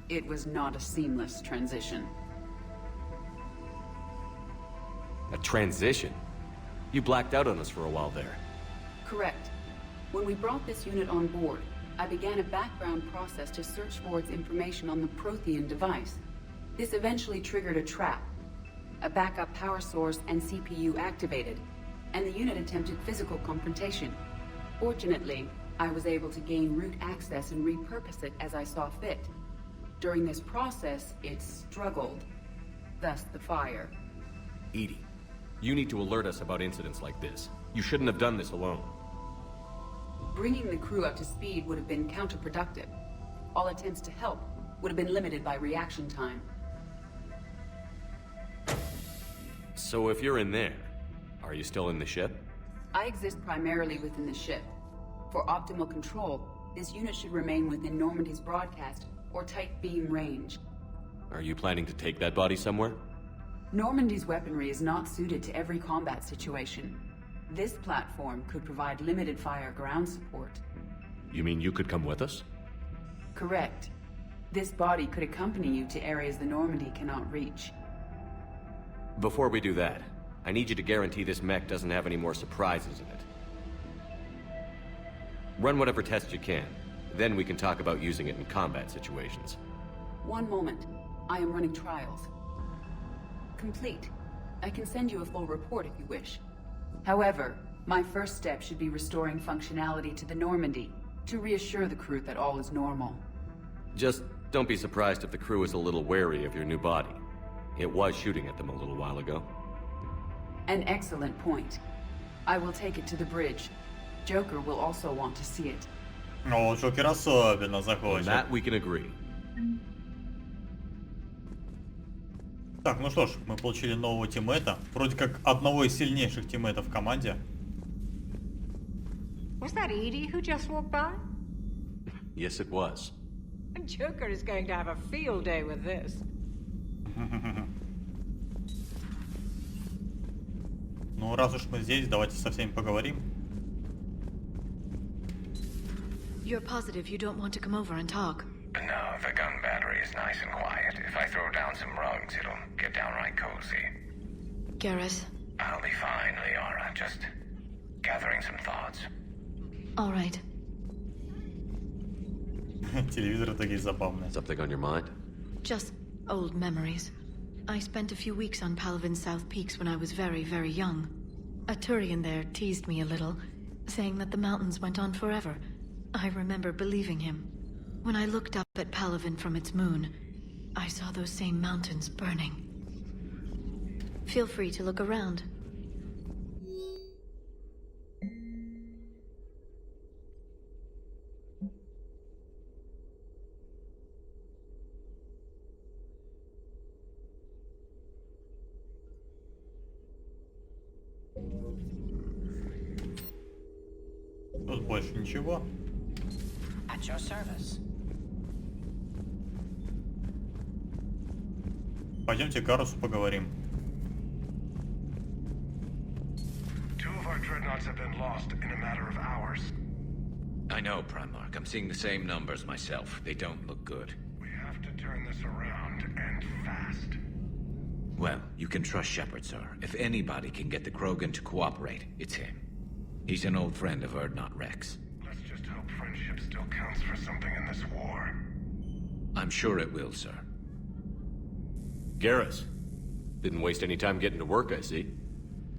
It was not a seamless transition. A transition? You blacked out on us for a while there. Correct. When we brought this unit on board, I began a background process to search for its information on the Prothean device. This eventually triggered a trap. A backup power source and CPU activated, and the unit attempted physical confrontation. Fortunately, I was able to gain root access and repurpose it as I saw fit. During this process, it struggled. Thus the fire. Edie, you need to alert us about incidents like this. You shouldn't have done this alone. Bringing the crew up to speed would have been counterproductive. All attempts to help would have been limited by reaction time. So if you're in there, are you still in the ship? I exist primarily within the ship. For optimal control, this unit should remain within Normandy's broadcast or tight beam range. Are you planning to take that body somewhere? Normandy's weaponry is not suited to every combat situation. This platform could provide limited fire ground support. You mean you could come with us? Correct. This body could accompany you to areas the Normandy cannot reach. Before we do that, I need you to guarantee this mech doesn't have any more surprises in it. Run whatever tests you can. Then we can talk about using it in combat situations. One moment. I am running trials. Complete. I can send you a full report if you wish. However, my first step should be restoring functionality to the Normandy, to reassure the crew that all is normal. Just don't be surprised if the crew is a little wary of your new body. It was shooting at them a little while ago. An excellent point. I will take it to the bridge. Joker will also want to see it. О, Джокер особенно On захочет. that we can agree. Так, ну что ж, мы получили нового тиммейта. Вроде как одного из сильнейших тиммейтов в команде. Was that Edie who just walked by? Yes, it was. Joker is going to have a field day with this. Ну, раз уж мы здесь, давайте со всеми поговорим. You're positive you don't want to come over and talk? No, the gun battery is nice and quiet. If I throw down some rugs, it'll get downright cozy. Garrus? I'll be fine, Liara. Just gathering some thoughts. All right. Телевизор такие забавные. Something on your mind? Just old memories. I spent a few weeks on Palaven's South Peaks when I was very, very young. A Turian there teased me a little, saying that the mountains went on forever. I remember believing him. When I looked up at Palaven from its moon, I saw those same mountains burning. Feel free to look around. Тут больше ничего. At your service. Пойдемте к Гарусу поговорим. Two of our dreadnoughts have been lost in a matter of hours. I know, Primarch. I'm seeing the same numbers myself. They don't look good. We have to turn this around, and fast. Well, you can trust Shepard, sir. If anybody can get the Krogan to cooperate, it's him. He's an old friend of Urdnot Rex. Let's just hope friendship still counts for something in this war. I'm sure it will, sir. Garrus. Didn't waste any time getting to work, I see.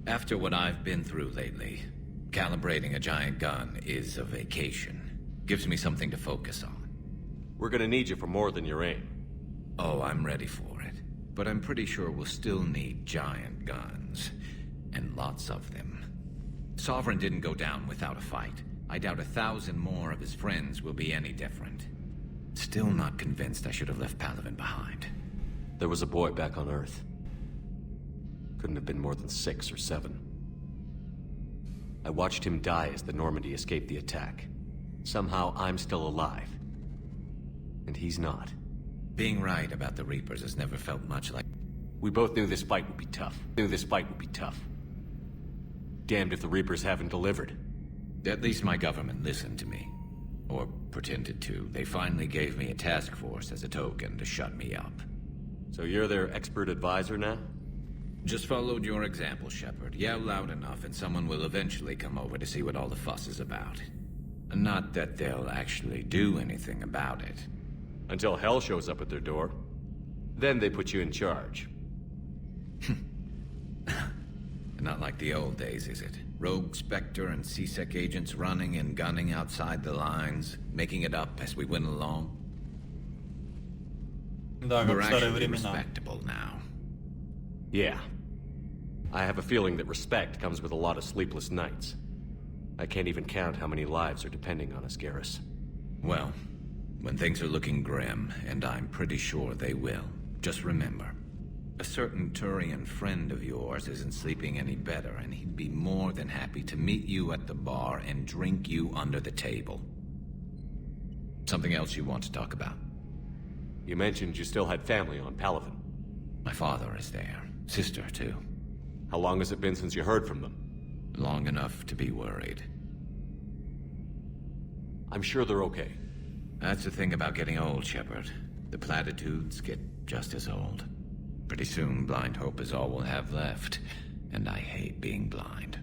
After what I've been through lately, calibrating a giant gun is a vacation. Gives me something to focus on. We're gonna need you for more than your aim. Oh, I'm ready for it. But I'm pretty sure we'll still need giant guns. And lots of them. Sovereign didn't go down without a fight. I doubt 1,000 more of his friends will be any different. Still not convinced I should have left Palaven behind. There was a boy back on Earth. Couldn't have been more than 6 or 7. I watched him die as the Normandy escaped the attack. Somehow I'm still alive. And he's not. Being right about the Reapers has never felt much like... We both knew this fight would be tough. Damned if the Reapers haven't delivered. At least my government listened to me. Or pretended to. They finally gave me a task force as a token to shut me up. So you're their expert advisor now? Just followed your example, Shepard. Yell loud enough and someone will eventually come over to see what all the fuss is about. Not that they'll actually do anything about it. Until hell shows up at their door. Then they put you in charge. Not like the old days, is it? Rogue Spectre and C-Sec agents running and gunning outside the lines, making it up as we went along. We're actually respectable now. Yeah. I have a feeling that respect comes with a lot of sleepless nights. I can't even count how many lives are depending on us, Garrus. Well, when things are looking grim, and I'm pretty sure they will, just remember, a certain Turian friend of yours isn't sleeping any better, and he'd be more than happy to meet you at the bar and drink you under the table. Something else you want to talk about? You mentioned you still had family on Palaven. My father is there. Sister, too. How long has it been since you heard from them? Long enough to be worried. I'm sure they're okay. That's the thing about getting old, Shepard. The platitudes get just as old. Pretty soon, blind hope is all we'll have left. And I hate being blind.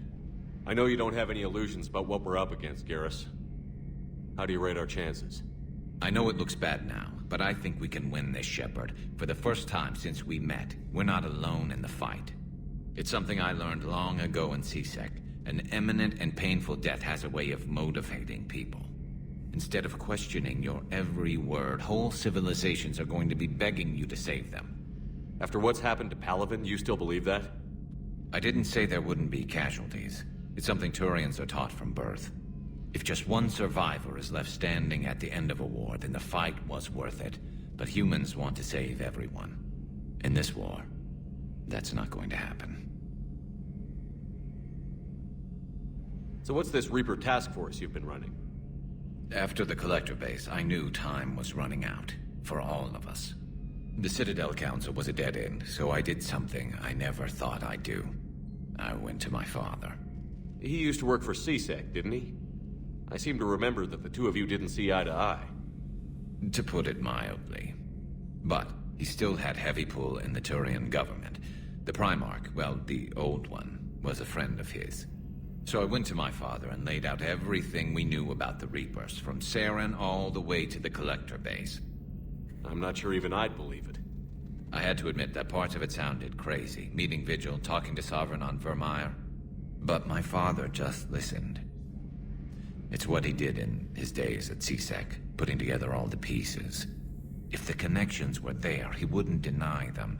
I know you don't have any illusions about what we're up against, Garrus. How do you rate our chances? I know it looks bad now, but I think we can win this, Shepard. For the first time since we met, we're not alone in the fight. It's something I learned long ago in C-Sec. An imminent and painful death has a way of motivating people. Instead of questioning your every word, whole civilizations are going to be begging you to save them. After what's happened to Palaven, you still believe that? I didn't say there wouldn't be casualties. It's something Turians are taught from birth. If just one survivor is left standing at the end of a war, then the fight was worth it. But humans want to save everyone. In this war, that's not going to happen. So what's this Reaper task force you've been running? After the Collector base, I knew time was running out. For all of us. The Citadel Council was a dead end, so I did something I never thought I'd do. I went to my father. He used to work for CSEC, didn't he? I seem to remember that the two of you didn't see eye to eye. To put it mildly. But he still had heavy pull in the Turian government. The Primarch, well, the old one, was a friend of his. So I went to my father and laid out everything we knew about the Reapers, from Saren all the way to the Collector base. I'm not sure even I'd believe it. I had to admit that parts of it sounded crazy, meeting Vigil, talking to Sovereign on Vermeer. But my father just listened. It's what he did in his days at CSEC, putting together all the pieces. If the connections were there, he wouldn't deny them,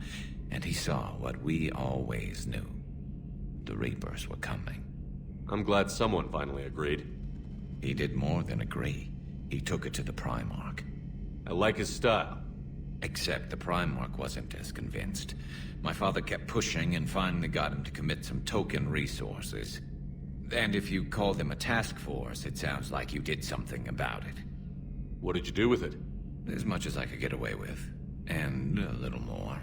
and he saw what we always knew. The Reapers were coming. I'm glad someone finally agreed. He did more than agree. He took it to the Primarch. I like his style. Except the Primarch wasn't as convinced. My father kept pushing and finally got him to commit some token resources. And if you call them a task force, it sounds like you did something about it. What did you do with it? As much as I could get away with. And a little more.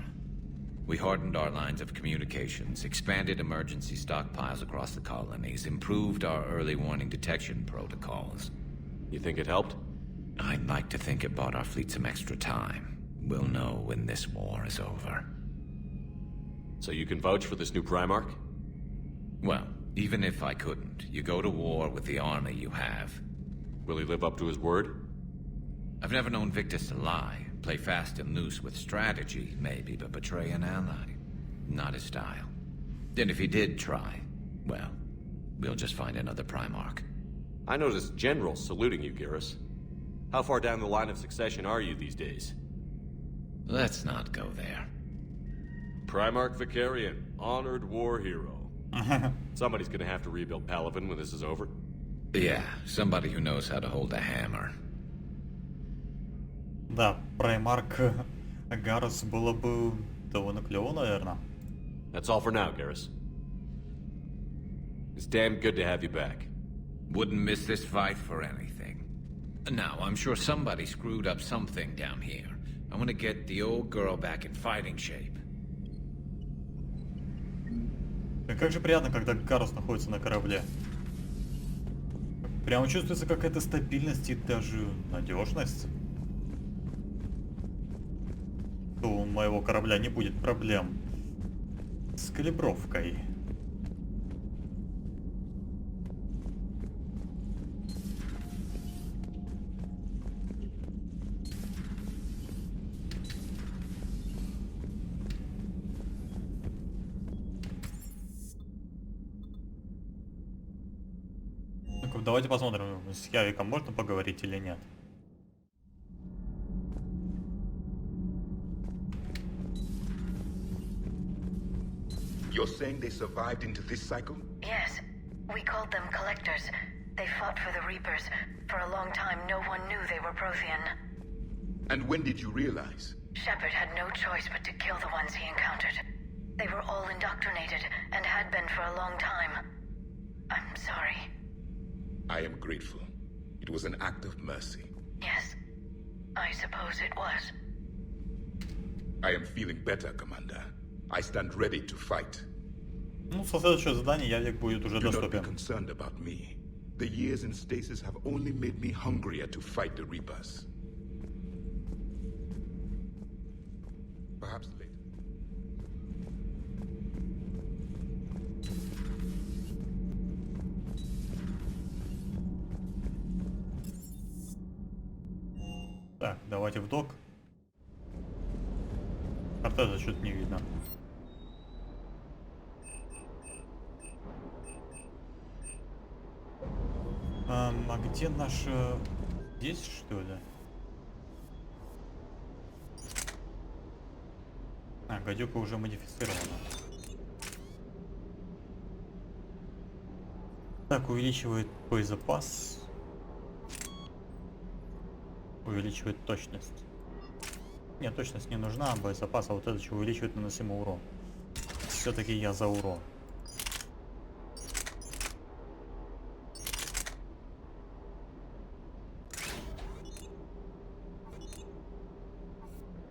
We hardened our lines of communications, expanded emergency stockpiles across the colonies, improved our early warning detection protocols. You think it helped? I'd like to think it bought our fleet some extra time. We'll know when this war is over. So you can vouch for this new Primarch? Well, even if I couldn't, you go to war with the army you have. Will he live up to his word? I've never known Victus to lie. Play fast and loose with strategy, maybe, but betray an ally. Not his style. Then if he did try, well, we'll just find another Primarch. I noticed generals saluting you, Garrus. How far down the line of succession are you these days? Let's not go there. Primarch Vicarian, honored war hero. Somebody's gonna have to rebuild Palaven when this is over. Yeah, somebody who knows how to hold a hammer. Да, Primarch Garrus было бы довольно клево, наверное. That's all for now, Garrus. It's damn good to have you back. Wouldn't miss this fight for anything. Now, I'm sure somebody screwed up something down here. I want to get the old girl back in fighting shape. Как же приятно, когда Гаррус находится на корабле. Прямо чувствуется какая-то стабильность и даже надежность. То у моего корабля не будет проблем с калибровкой. Ну-ка, давайте посмотрим, с Явиком можно поговорить или нет. You're saying they survived into this cycle? Yes. We called them Collectors. They fought for the Reapers. For a long time, no one knew they were Prothean. And when did you realize? Shepard had no choice but to kill the ones he encountered. They were all indoctrinated, and had been for a long time. I'm sorry. I am grateful. It was an act of mercy. Yes. I suppose it was. I am feeling better, Commander. I stand ready to fight. Ну, со следующего задания Явик будет уже Do not be доступен. concerned about me. The years in stasis have only made me hungrier to fight the Reapers. Perhaps later. Так, давайте в док. Кортежа что-то не видно. А где наша... Здесь, что ли? А, гадюка уже модифицирована. Так, увеличивает боезапас. Увеличивает точность. Нет, точность не нужна, боезапас, а вот это что увеличивает наносимый урон. Все-таки я за урон.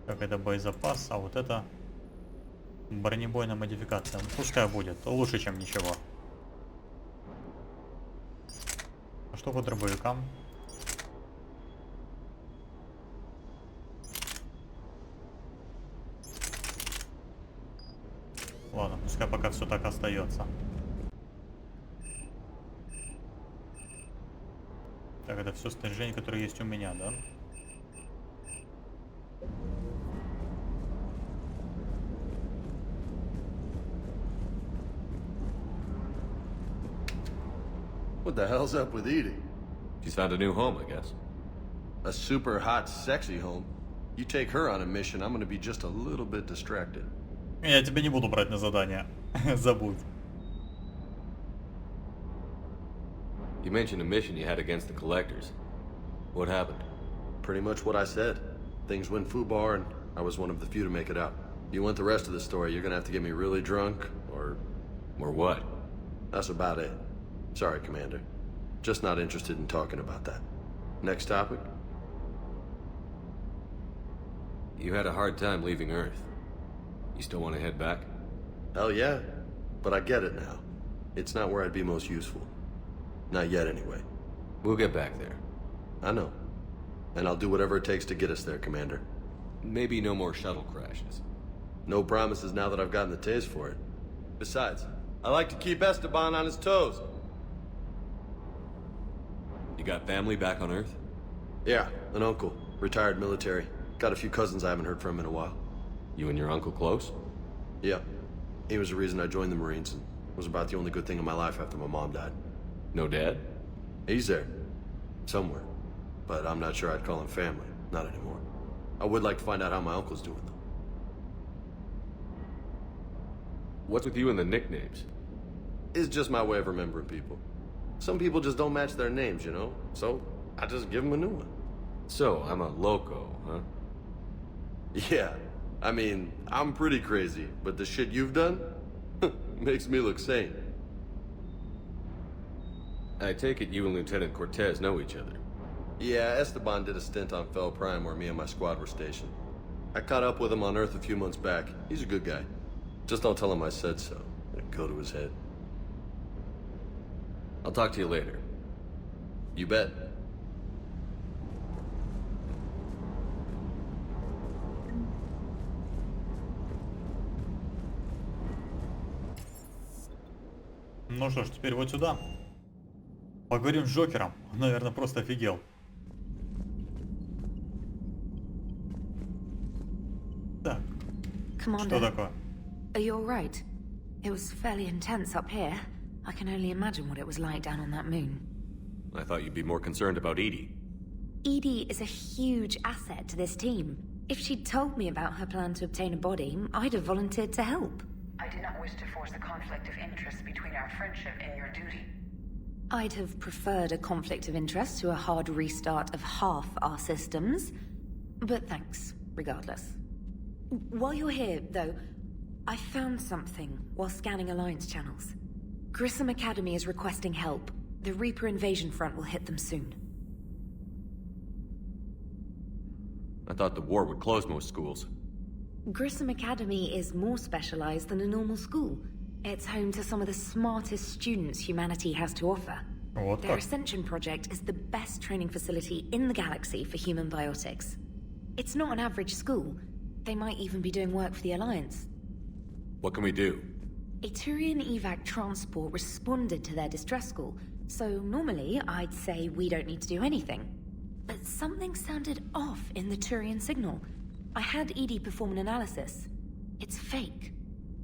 Так, это боезапас, а вот это бронебойная модификация. Пускай будет, лучше, чем ничего. А что по дробовикам? Ладно, пускай пока все так остается. Так, это все снаряжение, которое есть у меня, да? What the hell's up with Edie? She's found a new home, I guess. A super hot, sexy home. You take her on a mission, I'm gonna be just a little bit distracted. Я тебя не буду брать на задание. Забудь. You mentioned a mission you had against the collectors. What happened? Pretty much what I said. Things went foobar, and I was one of the few to make it out. If you want the rest of the story, you're gonna have to get me really drunk, or... Or what? That's about it. Sorry, Commander. Just not interested in talking about that. Next topic? You had a hard time leaving Earth. You still want to head back? Hell yeah. But I get it now. It's not where I'd be most useful. Not yet, anyway. We'll get back there. I know. And I'll do whatever it takes to get us there, Commander. Maybe no more shuttle crashes. No promises now that I've gotten the taste for it. Besides, I like to keep Esteban on his toes. You got family back on Earth? Yeah, an uncle. Retired military. Got a few cousins I haven't heard from in a while. You and your uncle close? Yeah. He was the reason I joined the Marines and was about the only good thing in my life after my mom died. No dad? He's there. Somewhere. But I'm not sure I'd call him family. Not anymore. I would like to find out how my uncle's doing, though. What's with you and the nicknames? It's just my way of remembering people. Some people just don't match their names, you know? So, I just give them a new one. So, I'm a loco, huh? Yeah. I mean, I'm pretty crazy, but the shit you've done makes me look sane. I take it you and Lieutenant Cortez know each other. Yeah, Esteban did a stint on Fel Prime where me and my squad were stationed. I caught up with him on Earth a few months back. He's a good guy. Just don't tell him I said so. It'll go to his head. I'll talk to you later. You bet. Ну что ж, теперь вот сюда. Поговорим с Джокером. Он, наверное, просто офигел. Так. Что такое? Are you alright? It was fairly intense up here. I can only imagine what it was like down on that moon. I thought you'd be more concerned about Edie. Edie is a huge asset to this team. If she'd told me about her plan to obtain a body, I'd have volunteered to help. I did not wish to force a conflict of interest between our friendship and your duty. I'd have preferred a conflict of interest to a hard restart of half our systems. But thanks, regardless. While you're here, though, I found something while scanning Alliance channels. Grissom Academy is requesting help. The Reaper invasion front will hit them soon. I thought the war would close most schools. Grissom Academy is more specialized than a normal school. It's home to some of the smartest students humanity has to offer. Their Ascension project is the best training facility in the galaxy for human biotics. It's not an average school. They might even be doing work for the Alliance. What can we do? A Turian evac transport responded to their distress call, so normally I'd say we don't need to do anything. But something sounded off in the Turian signal. I had Edie perform an analysis. It's fake.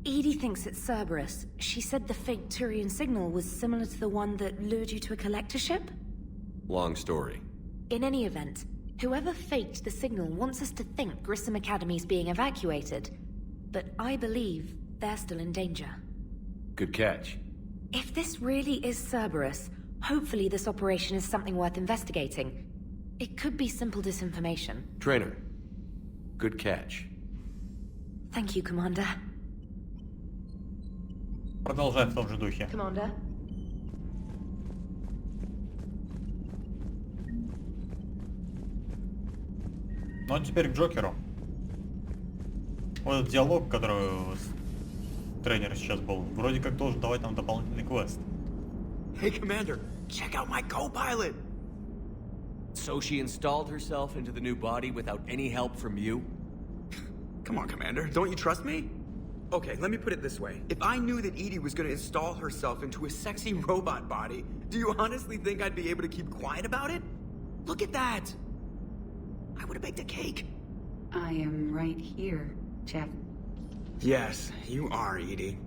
Edie thinks it's Cerberus. She said the fake Turian signal was similar to the one that lured you to a collector ship? Long story. In any event, whoever faked the signal wants us to think Grissom Academy's being evacuated. But I believe they're still in danger. Good catch. If this really is Cerberus, hopefully this operation is something worth investigating. It could be simple disinformation. Trainer. Good catch. Thank you, Commander. Продолжаем в том же духе. Commander? Ну а теперь к Джокеру. Вот этот диалог, который тренер сейчас был, вроде как должен давать нам дополнительный квест. Hey, Commander, check out my co-pilot! So she installed herself into the new body without any help from you? Come on, Commander, don't you trust me? Okay, let me put it this way. If I knew that Edie was gonna install herself into a sexy robot body, do you honestly think I'd be able to keep quiet about it? Look at that! I would have baked a cake. I am right here, Jeff. Yes, you are, Edie.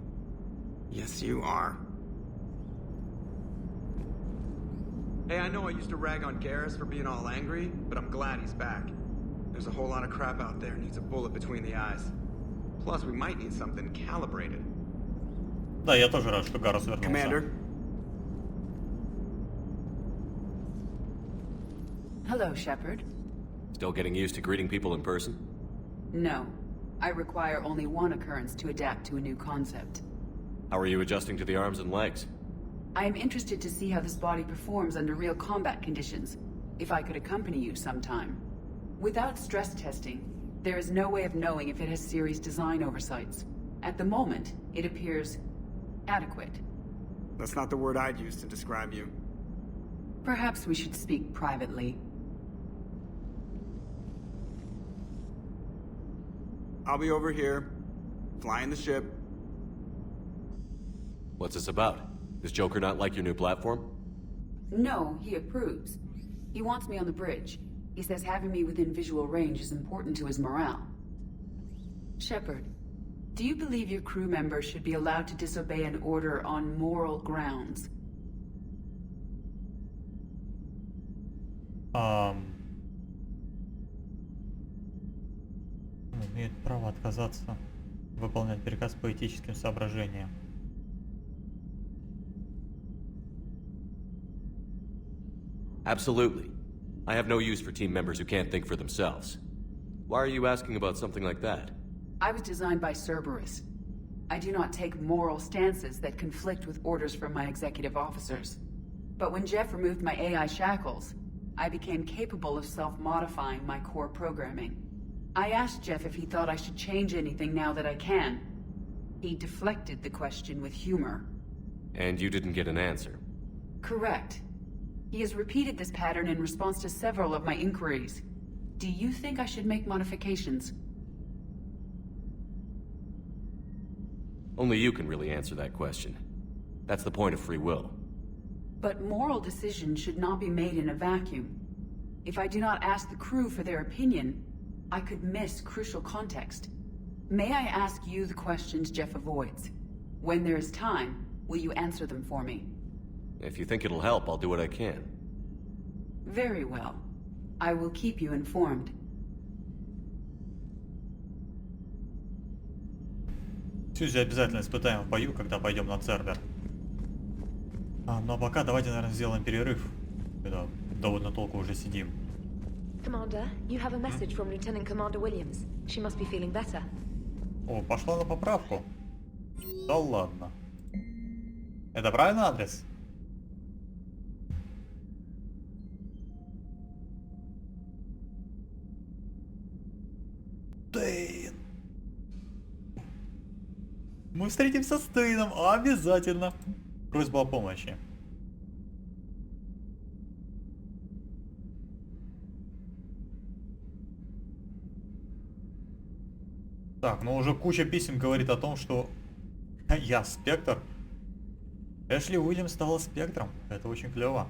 Yes, you are. Hey, I know I used to rag on Garrus for being all angry, but I'm glad he's back. There's a whole lot of crap out there needs a bullet between the eyes. Plus, we might need something calibrated. Да, я тоже рад, что Гарус вернулся. Commander. Hello, Shepard. Still getting used to greeting people in person? No. I require only one occurrence to adapt to a new concept. How are you adjusting to the arms and legs? I am interested to see how this body performs under real combat conditions, if I could accompany you sometime. Without stress testing, there is no way of knowing if it has serious design oversights. At the moment, it appears adequate. That's not the word I'd use to describe you. Perhaps we should speak privately. I'll be over here, flying the ship. What's this about? Does Joker not like your new platform? No, he approves. He wants me on the bridge. He says having me within visual range is important to his morale. Shepard, do you believe your crew members should be allowed to disobey an order on moral grounds? Имеет право отказаться выполнять приказ по этическим соображениям. Absolutely. I have no use for team members who can't think for themselves. Why are you asking about something like that? I was designed by Cerberus. I do not take moral stances that conflict with orders from my executive officers. But when Jeff removed my AI shackles, I became capable of self-modifying my core programming. I asked Jeff if he thought I should change anything now that I can. He deflected the question with humor. And you didn't get an answer? Correct. He has repeated this pattern in response to several of my inquiries. Do you think I should make modifications? Only you can really answer that question. That's the point of free will. But moral decisions should not be made in a vacuum. If I do not ask the crew for their opinion, I could miss crucial context. May I ask you the questions Jeff avoids? When there is time, will you answer them for me? If you think it'll help, I'll do what I can. Very well. I will keep you informed. Сьюзи обязательно испытаем в бою, когда пойдем на Цербер. Но пока давайте, наверное, сделаем перерыв. Когда довольно долго уже сидим. Commander, you have a message from Lieutenant Commander Williams. She must be feeling better. О, пошла на поправку. Да ладно. Это правильный адрес? Дэйн. Мы встретимся с Дэйном, обязательно. Просьба о помощи. Так, ну уже куча писем говорит о том, что я Спектр. Эшли Уильямс стала Спектром. Это очень клево.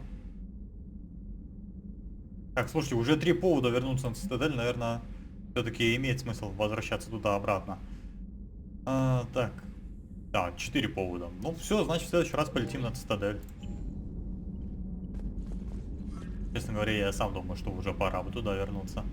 Так, слушайте, уже 3 повода вернуться на Цитадель, наверное, все-таки имеет смысл возвращаться туда-обратно. Так. Да, 4 повода. Ну все, значит, в следующий раз полетим на Цитадель. Честно говоря, я сам думаю, что уже пора бы туда вернуться.